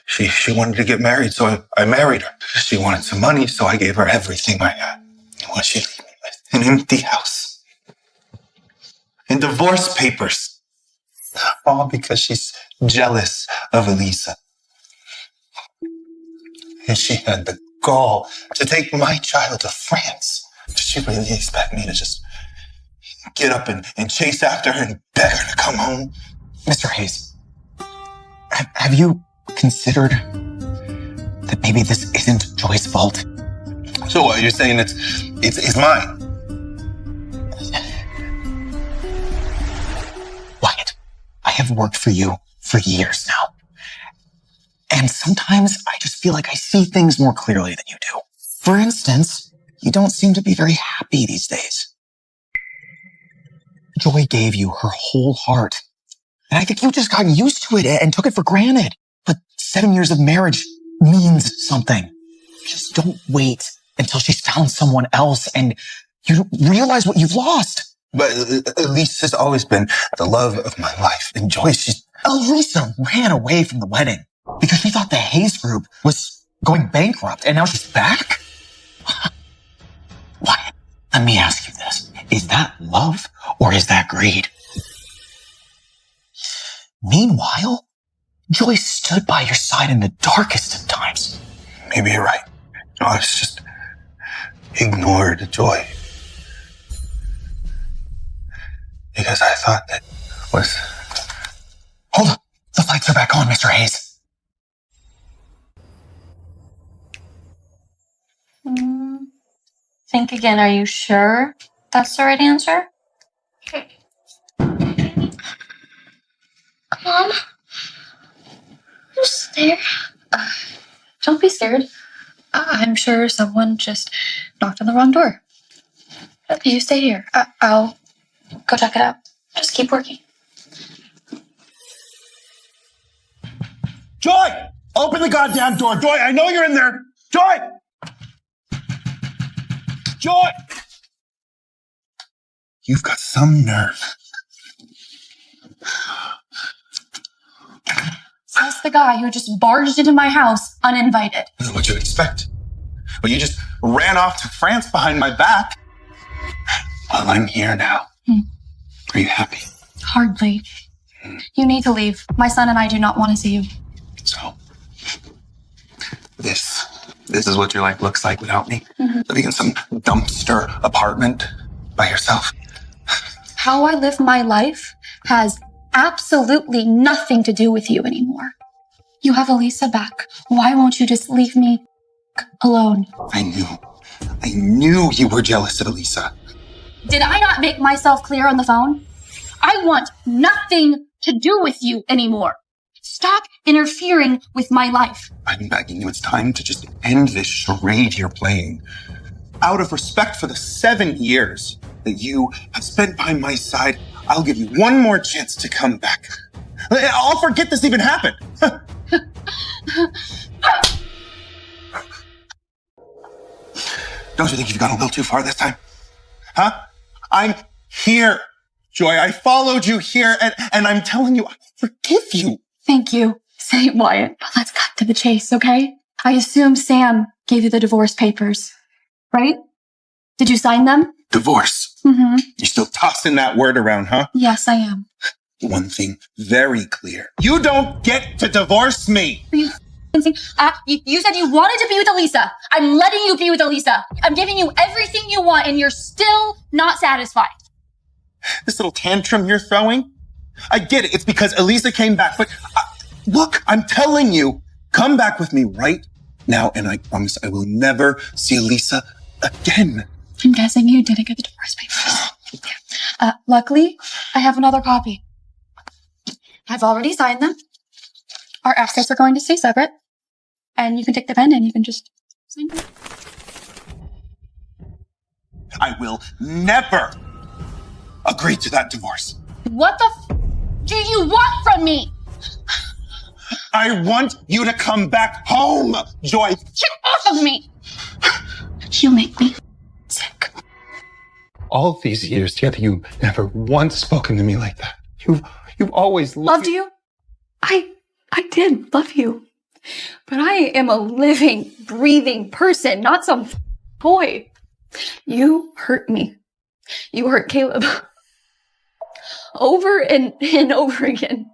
She wanted to get married, so I married her. She wanted some money, so I gave her everything I had. And what did she leave me with? An empty house. And divorce papers. All because she's jealous of Alisa. And she had the gall to take my child to France. Does she really expect me to just get up and chase after her and beg her to come home? Mr. Hayes, have you considered that maybe this isn't Joy's fault? So what, you're saying it's mine? Wyatt, I have worked for you for years now. And sometimes I just feel like I see things more clearly than you do. For instance, you don't seem to be very happy these days. Joy gave you her whole heart. And I think you just got used to it and took it for granted. But 7 years of marriage means something. Just don't wait until she's found someone else and you realize what you've lost. But Elisa's always been the love of my life. And Joy, Alisa ran away from the wedding because she thought the Hayes group was going bankrupt and now she's back? Wyatt, let me ask you this. Is that love or is that greed? Meanwhile, Joy stood by your side in the darkest of times. Maybe you're right. I was just ignored Joy. Because I thought that was... Hold on. The lights are back on, Mr. Hayes. Think again. Are you sure that's the right answer? Mom? Who's there? Don't be scared. I'm sure someone just knocked on the wrong door. You stay here. I'll go check it out. Just keep working. Joy! Open the goddamn door! Joy, I know you're in there! Joy! Joy! You've got some nerve. Says the guy who just barged into my house uninvited. What'd you expect? Well, you just ran off to France behind my back. Well, I'm here now. Are you happy? Hardly. You need to leave. My son and I do not want to see you. So, this is what your life looks like without me? Living in some dumpster apartment by yourself? How I live my life has absolutely nothing to do with you anymore. You have Alisa back. Why won't you just leave me alone? I knew you were jealous of Alisa. Did I not make myself clear on the phone? I want nothing to do with you anymore. Stop interfering with my life. I'm begging you, it's time to just end this charade you're playing. Out of respect for the 7 years that you have spent by my side, I'll give you one more chance to come back. I'll forget this even happened. Don't you think you've gone a little too far this time? Huh? I'm here, Joy. I followed you here, and I'm telling you, I forgive you. Thank you. Say it, Wyatt. But let's cut to the chase, okay? I assume Sam gave you the divorce papers, right? Did you sign them? Divorce? Mm-hmm. You're still tossing that word around, huh? Yes, I am. One thing very clear. You don't get to divorce me. Are you You said you wanted to be with Alisa. I'm letting you be with Alisa. I'm giving you everything you want, and you're still not satisfied. This little tantrum you're throwing? I get it. It's because Alisa came back, but look, I'm telling you, come back with me right now, and I promise I will never see Alisa again. I'm guessing you didn't get the divorce papers. Luckily, I have another copy. I've already signed them. Our assets are going to stay separate. And you can take the pen and you can just sign them. I will never agree to that divorce. What the do you want from me? I want you to come back home, Joy. Get off of me! You make me sick. All these years together, you never once spoken to me like that. You've always Loved you? I did love you. But I am a living, breathing person, not some toy. You hurt me. You hurt Caleb. Over and over again.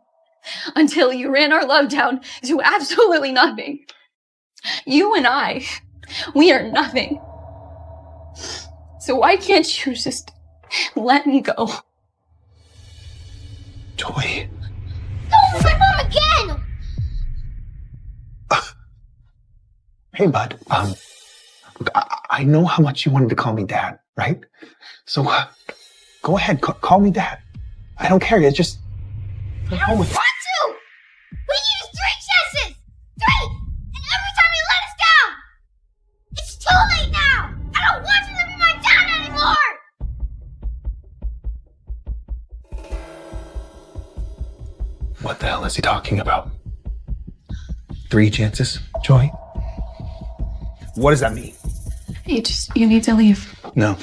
Until you ran our love down to absolutely nothing. You and I, we are nothing. So why can't you just let me go? Joy. No, my mom again! Hey, bud. I know how much you wanted to call me dad, right? So, go ahead, call me dad. I don't care. It's just. I don't want to! We used 3 chances! 3! And every time you let us down! It's too late now! I don't want you to be my dad anymore! What the hell is he talking about? 3 chances, Joy? What does that mean? You need to leave. No.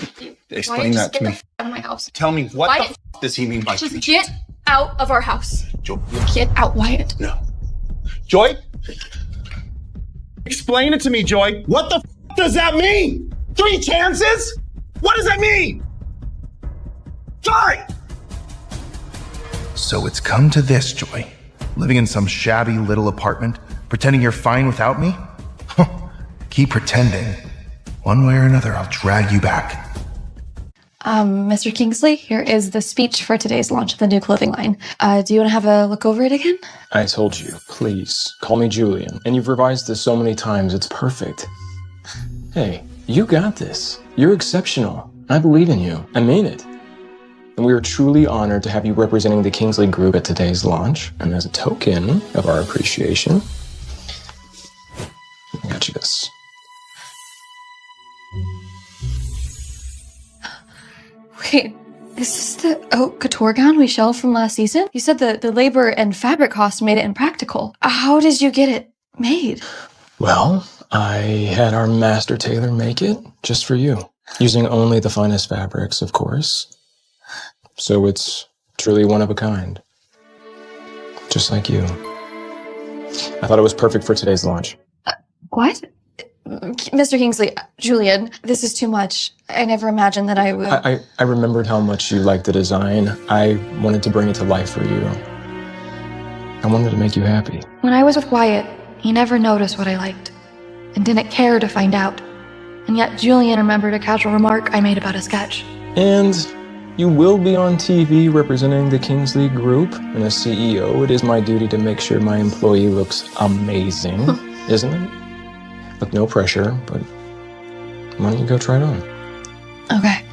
Explain that to me. Out of my house. Tell me, what Wyatt, the f does he mean by just 3 get chances? out of our house. Joy. Get out, Wyatt. No. Joy? Explain it to me, Joy. What the f does that mean? 3 chances? What does that mean? Joy! So it's come to this, Joy. Living in some shabby little apartment, pretending you're fine without me? Keep pretending. One way or another, I'll drag you back. Mr. Kingsley, here is the speech for today's launch of the new clothing line. Do you want to have a look over it again? I told you, please, call me Julian. And you've revised this so many times, it's perfect. Hey, you got this. You're exceptional. I believe in you. I mean it. And we are truly honored to have you representing the Kingsley Group at today's launch. And as a token of our appreciation, I got you this. Wait, is this the haute couture gown we shelved from last season? You said the labor and fabric cost made it impractical. How did you get it made? Well, I had our master tailor make it just for you, using only the finest fabrics, of course. So it's truly one of a kind. Just like you. I thought it was perfect for today's launch. What? Mr. Kingsley, Julian, this is too much. I never imagined that I would... I remembered how much you liked the design. I wanted to bring it to life for you. I wanted to make you happy. When I was with Wyatt, he never noticed what I liked, and didn't care to find out. And yet Julian remembered a casual remark I made about a sketch. And you will be on TV representing the Kingsley Group. And as CEO, it is my duty to make sure my employee looks amazing, isn't it? Look, no pressure, but why don't you go try it on? Okay.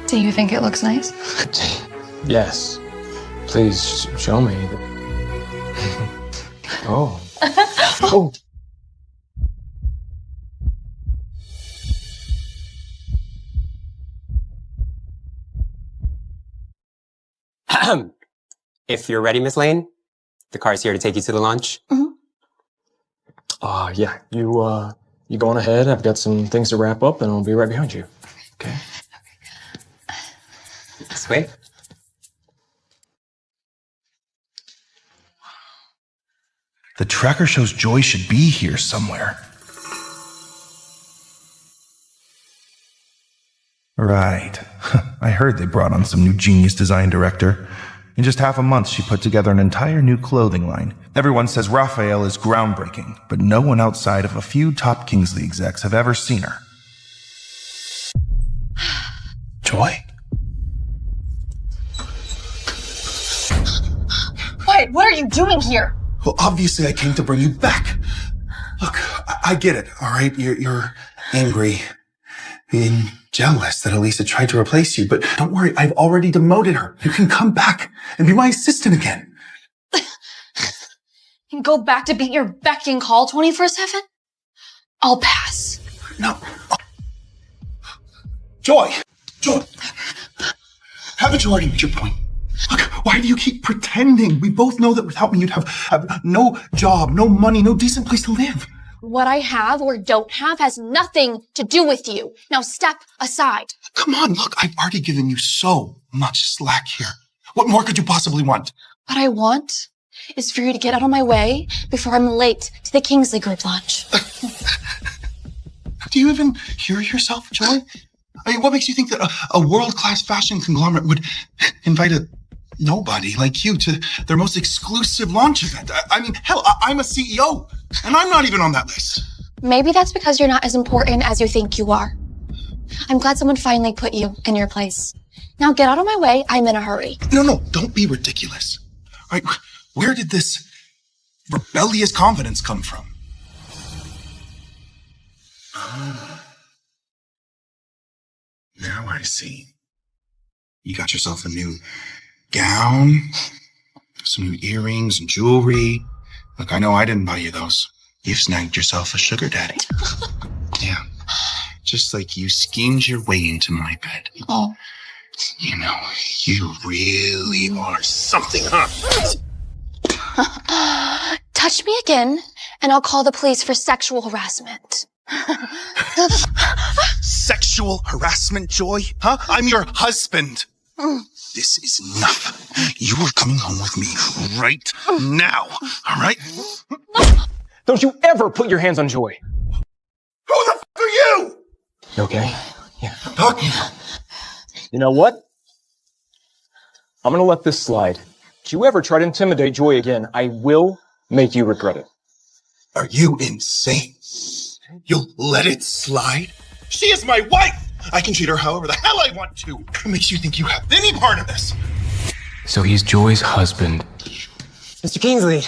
Do you think it looks nice? Yes. Please show me. Oh. Oh. If you're ready, Miss Lane, the car's here to take you to the launch. Yeah. You go on ahead. I've got some things to wrap up, and I'll be right behind you. Okay. This way. The tracker shows Joy should be here somewhere. Right. I heard they brought on some new genius design director. In just half a month, she put together an entire new clothing line. Everyone says Raphael is groundbreaking, but no one outside of a few top Kingsley execs have ever seen her. Joy? Wyatt, what are you doing here? Well, obviously I came to bring you back. Look, I get it, all right? You're angry, being jealous that Alisa tried to replace you, but don't worry, I've already demoted her. You can come back and be my assistant again. And go back to being your beck and call 24/7? I'll pass. No. Joy! Haven't you already made your point? Look, why do you keep pretending? We both know that without me you'd have no job, no money, no decent place to live. What I have or don't have has nothing to do with you. Now step aside. Come on, look, I've already given you so much slack here. What more could you possibly want? What I want is for you to get out of my way before I'm late to the Kingsley Group launch. Do you even hear yourself, Joy? I mean, what makes you think that a world-class fashion conglomerate would invite a nobody like you to their most exclusive launch event? I mean, hell, I'm a CEO, and I'm not even on that list. Maybe that's because you're not as important as you think you are. I'm glad someone finally put you in your place. Now get out of my way. I'm in a hurry. No, don't be ridiculous. All right, where did this rebellious confidence come from? Now I see. You got yourself a new gown, some new earrings and jewelry. Look, I know I didn't buy you those. You've snagged yourself a sugar daddy. Yeah. Just like you schemed your way into my bed. Oh. You know, you really are something, huh? Touch me again, and I'll call the police for sexual harassment. Sexual harassment, Joy? Huh? I'm your husband. This is enough. You are coming home with me right now, all right? Don't you ever put your hands on Joy. Who the f*** are you? You okay? Yeah. Talking. You know what? I'm gonna let this slide. If you ever try to intimidate Joy again, I will make you regret it. Are you insane? You'll let it slide? She is my wife! I can treat her however the hell I want to. What makes you think you have any part of this? So he's Joy's husband. Mr. Kingsley,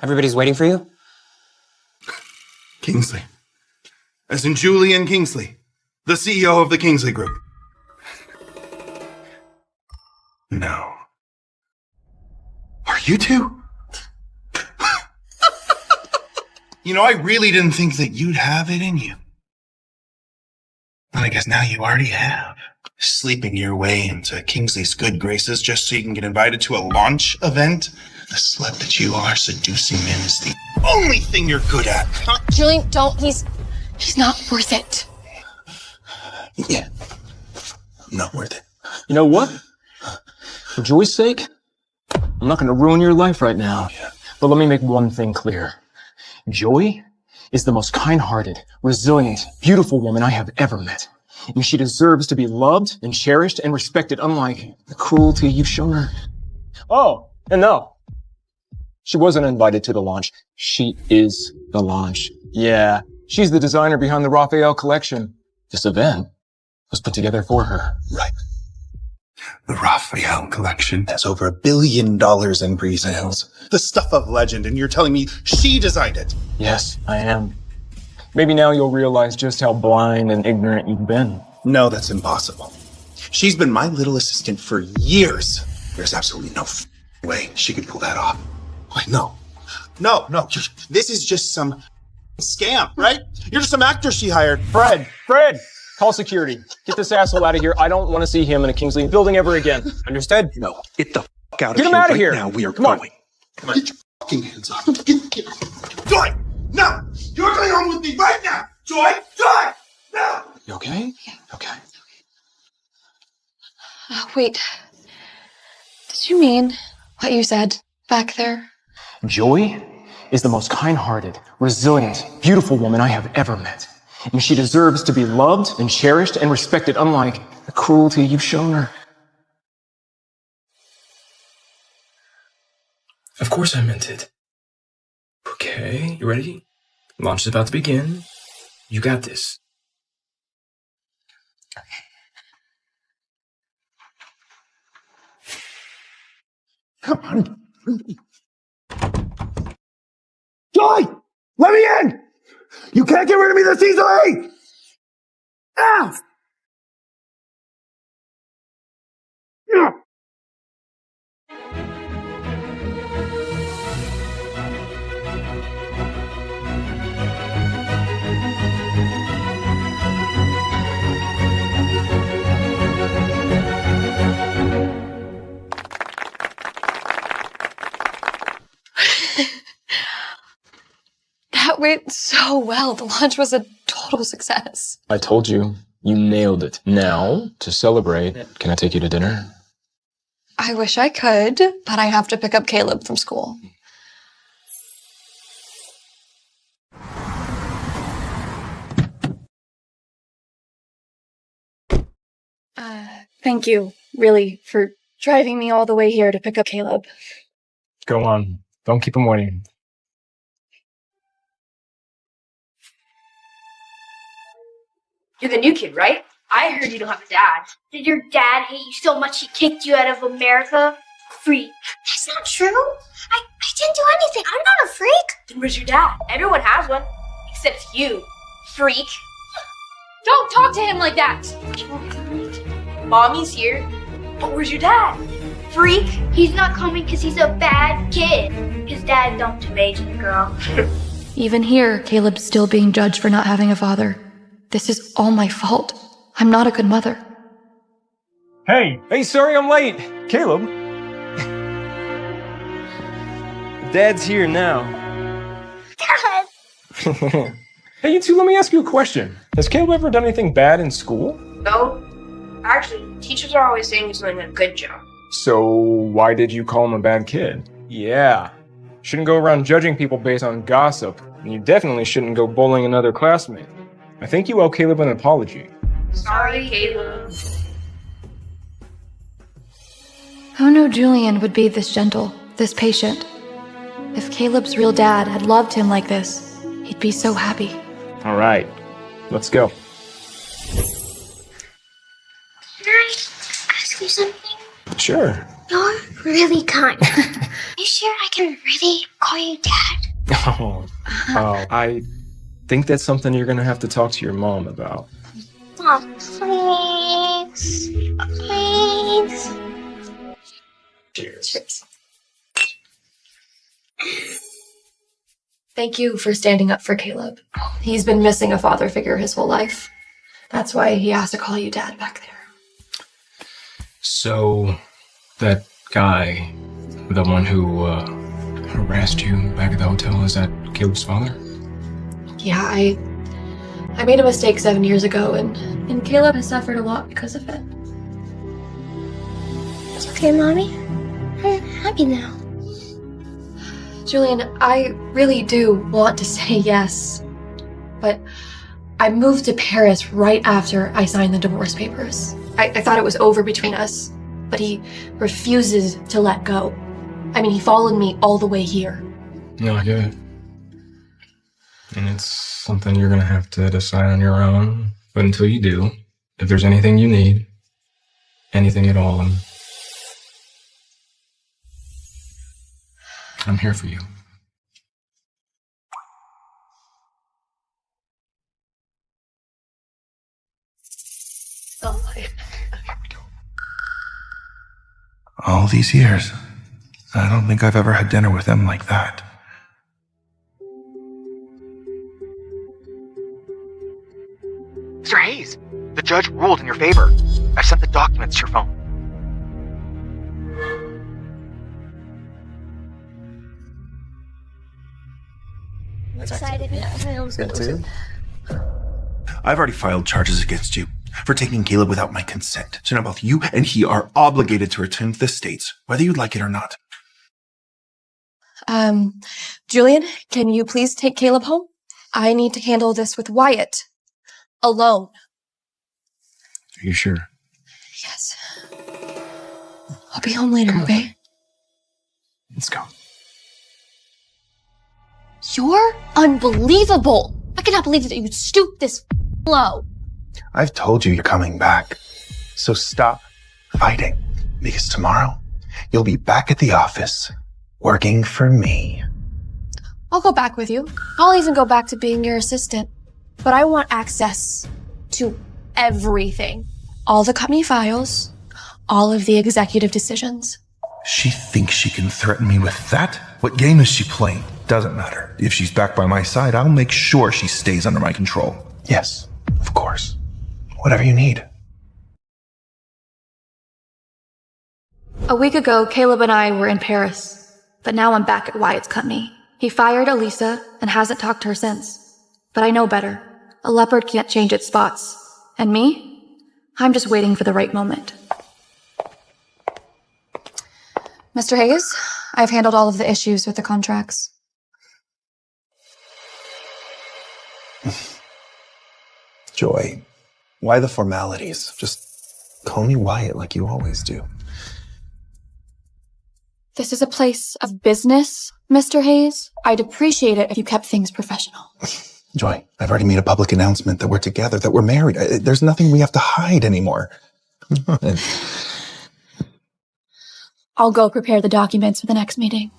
everybody's waiting for you. Kingsley. As in Julian Kingsley, the CEO of the Kingsley Group. No. Are you two? You know, I really didn't think that you'd have it in you. But I guess now you already have. Sleeping your way into Kingsley's good graces just so you can get invited to a launch event? The slut that you are, seducing men is the only thing you're good at. Huh? Julian, don't. He's not worth it. Yeah. Not worth it. You know what? For Joy's sake, I'm not gonna ruin your life right now. Yeah. But let me make one thing clear. Joy is the most kind-hearted, resilient, beautiful woman I have ever met. And she deserves to be loved and cherished and respected, unlike the cruelty you've shown her. Oh, and no. She wasn't invited to the launch. She is the launch. Yeah, she's the designer behind the Raphael collection. This event was put together for her. Right. The Raphael collection has over $1 billion in pre-sales. The stuff of legend, and you're telling me she designed it? Yes, I am. Maybe now you'll realize just how blind and ignorant you've been. No, that's impossible. She's been my little assistant for years. There's absolutely no way she could pull that off. Wait, no. This is just some scam, right? You're just some actor she hired. Fred! Call security. Get this asshole out of here. I don't want to see him in a Kingsley building ever again. Understood? No, get the fuck out of here. Get him out of here. Now we are Come on. going. Come on. Get your fucking hands off. Get. Joy! No! You're going home with me right now! Joy! No! You okay? Yeah. Okay. Wait. Did you mean what you said back there? Joy is the most kind-hearted, resilient, beautiful woman I have ever met. And she deserves to be loved and cherished and respected, unlike the cruelty you've shown her. Of course I meant it. Okay, you ready? Launch is about to begin. You got this. Come on. Joy! Let me in! You can't get rid of me this easily! Now! That went so well. The lunch was a total success. I told you, you nailed it. Now, to celebrate, can I take you to dinner? I wish I could, but I have to pick up Caleb from school. Thank you, really, for driving me all the way here to pick up Caleb. Go on. Don't keep him waiting. You're the new kid, right? I heard you don't have a dad. Did your dad hate you so much he kicked you out of America? Freak. That's not true. I didn't do anything. I'm not a freak. Then where's your dad? Everyone has one. Except you. Freak. Don't talk to him like that! Mommy's here. But where's your dad? Freak. He's not coming because he's a bad kid. His dad dumped him aging the girl. Even here, Caleb's still being judged for not having a father. This is all my fault. I'm not a good mother. Hey, sorry I'm late. Caleb. Dad's here now. Dad! Hey, you two, let me ask you a question. Has Caleb ever done anything bad in school? No. Actually, teachers are always saying he's doing a good job. So why did you call him a bad kid? Yeah. Shouldn't go around judging people based on gossip. And you definitely shouldn't go bullying another classmate. I think you owe Caleb an apology. Sorry, Caleb. Who knew Julian would be this gentle, this patient? If Caleb's real dad had loved him like this, he'd be so happy. All right, let's go. Can I ask you something? Sure. You're really kind. You sure I can really call you dad? Oh, I think that's something you're gonna have to talk to your mom about. Oh, please. Please. Cheers. Thank you for standing up for Caleb. He's been missing a father figure his whole life. That's why he has to call you dad back there. So, that guy, the one who harassed you back at the hotel, is that Caleb's father? Yeah, I made a mistake 7 years ago, and Caleb has suffered a lot because of it. It's okay, Mommy. I'm happy now. Julian, I really do want to say yes, but I moved to Paris right after I signed the divorce papers. I thought it was over between us, but he refuses to let go. I mean, he followed me all the way here. No, I get it. And it's something you're gonna have to decide on your own. But until you do, if there's anything you need, anything at all, I'm here for you. All these years, I don't think I've ever had dinner with them like that. Mr. Hayes, the judge ruled in your favor. I sent the documents to your phone. Excited. I've already filed charges against you for taking Caleb without my consent. So now both you and he are obligated to return to the States, whether you'd like it or not. Julian, can you please take Caleb home? I need to handle this with Wyatt. Alone. Are you sure? Yes. I'll be home later, okay? Let's go. You're unbelievable. I cannot believe that you stooped this low. I've told you you're coming back. So stop fighting. Because tomorrow, you'll be back at the office, working for me. I'll go back with you. I'll even go back to being your assistant. But I want access to everything. All the company files, all of the executive decisions. She thinks she can threaten me with that? What game is she playing? Doesn't matter. If she's back by my side, I'll make sure she stays under my control. Yes, of course. Whatever you need. A week ago, Caleb and I were in Paris, but now I'm back at Wyatt's company. He fired Alisa and hasn't talked to her since. But I know better. A leopard can't change its spots. And me? I'm just waiting for the right moment. Mr. Hayes, I've handled all of the issues with the contracts. Joy, why the formalities? Just call me Wyatt like you always do. This is a place of business, Mr. Hayes. I'd appreciate it if you kept things professional. Joy, I've already made a public announcement that we're together, that we're married. There's nothing we have to hide anymore. I'll go prepare the documents for the next meeting.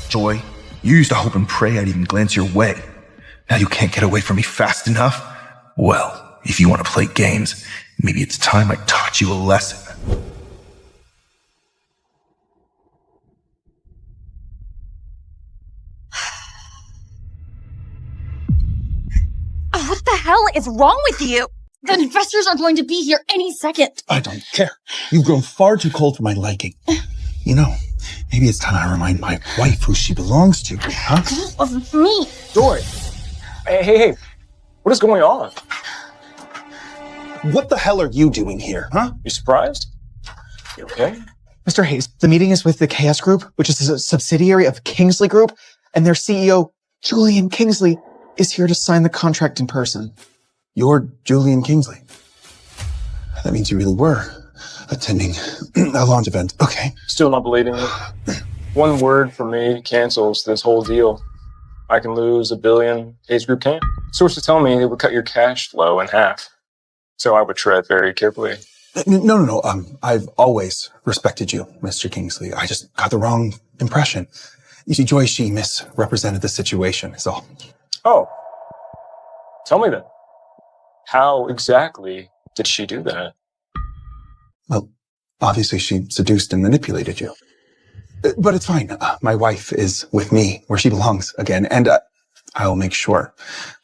Joy, you used to hope and pray I'd even glance your way. Now you can't get away from me fast enough? Well, if you want to play games, maybe it's time I taught you a lesson. What the hell is wrong with you? The investors are going to be here any second. I don't care. You've grown far too cold for my liking. You know, maybe it's time I remind my wife who she belongs to, huh? Of me. Joy! Hey. What is going on? What the hell are you doing here, huh? You surprised? You okay? Mr. Hayes, the meeting is with the KS Group, which is a subsidiary of Kingsley Group, and their CEO, Julian Kingsley, is here to sign the contract in person. You're Julian Kingsley. That means you really were attending a launch event. Okay. Still not believing me. One word from me cancels this whole deal. I can lose $1 billion, Hayes Group can't. Sources tell me it would cut your cash flow in half. So I would tread very carefully. No. I've always respected you, Mr. Kingsley. I just got the wrong impression. You see, Joy, she misrepresented the situation, is all. Oh. Tell me then. How exactly did she do that? Well, obviously she seduced and manipulated you. But it's fine. My wife is with me where she belongs again, and I will make sure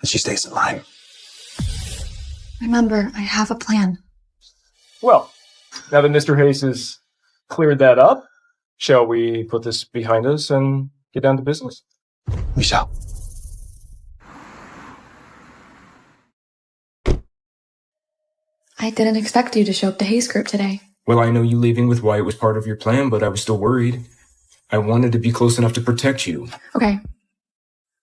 that she stays in line. Remember, I have a plan. Well, now that Mr. Hayes has cleared that up, shall we put this behind us and get down to business? We shall. I didn't expect you to show up to Hayes Group today. Well, I know you leaving with Wyatt was part of your plan, but I was still worried. I wanted to be close enough to protect you. Okay.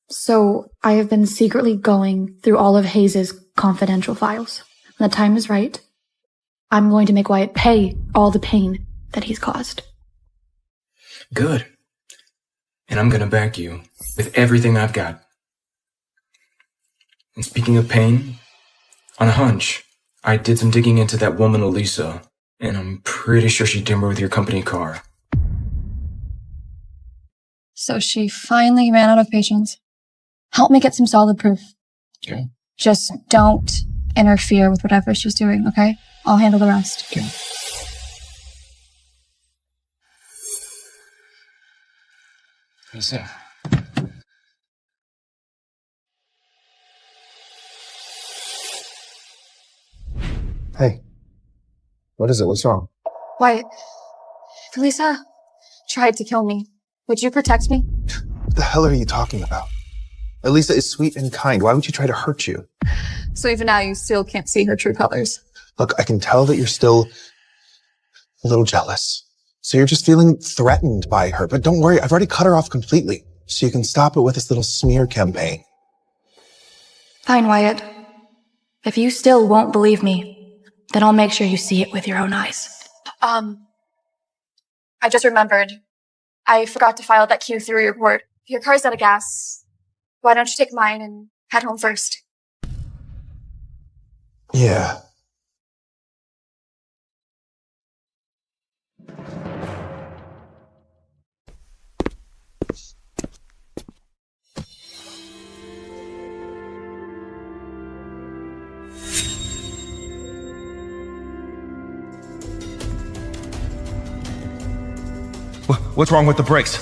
So, I have been secretly going through all of Hayes's confidential files. When the time is right, I'm going to make Wyatt pay all the pain that he's caused. Good. And I'm gonna back you with everything I've got. And speaking of pain, on a hunch, I did some digging into that woman, Alisa, and I'm pretty sure she timbered with your company car. So she finally ran out of patience. Help me get some solid proof. Okay. Just don't interfere with whatever she's doing, okay? I'll handle the rest. Okay. Alisa. Hey. What is it? What's wrong? Wyatt, Alisa tried to kill me. Would you protect me? What the hell are you talking about? Alisa is sweet and kind. Why would you try to hurt you? So even now you still can't see her true colors. Look, I can tell that you're still a little jealous. So you're just feeling threatened by her. But don't worry, I've already cut her off completely. So you can stop it with this little smear campaign. Fine, Wyatt. If you still won't believe me, then I'll make sure you see it with your own eyes. I just remembered. I forgot to file that Q3 report. Your car's out of gas. Why don't you take mine and head home first? Yeah. What's wrong with the brakes?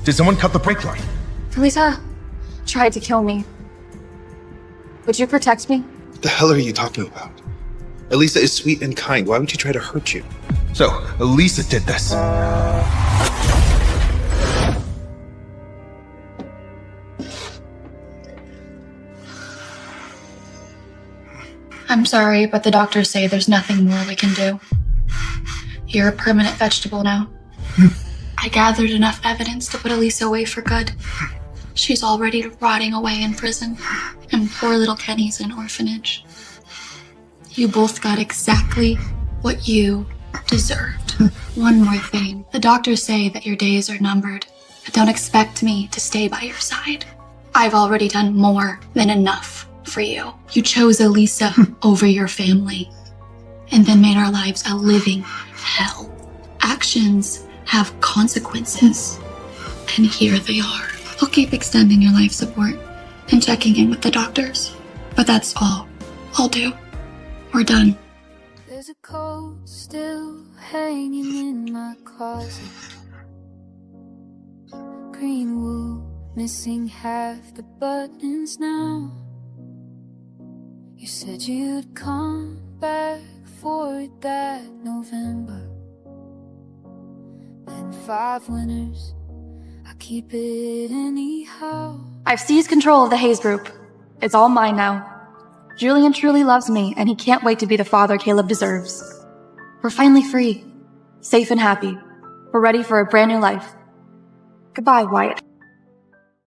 Did someone cut the brake line? Alisa tried to kill me. Would you protect me? What the hell are you talking about? Alisa is sweet and kind. Why would she try to hurt you? So, Alisa did this. I'm sorry, but the doctors say there's nothing more we can do. You're a permanent vegetable now. I gathered enough evidence to put Alisa away for good. She's already rotting away in prison, and poor little Kenny's in an orphanage. You both got exactly what you deserved. One more thing. The doctors say that your days are numbered, but don't expect me to stay by your side. I've already done more than enough for you. You chose Alisa over your family, and then made our lives a living hell. Actions have consequences, and here they are. I'll keep extending your life support and checking in with the doctors, but that's all I'll do. We're done. There's a coat still hanging in my closet. Green wool, missing half the buttons now. You said you'd come back for it that November. Then 5 winners, I keep it anyhow. I've seized control of the Hayes Group. It's all mine now. Julian truly loves me, and he can't wait to be the father Caleb deserves. We're finally free, safe and happy. We're ready for a brand new life. Goodbye, Wyatt.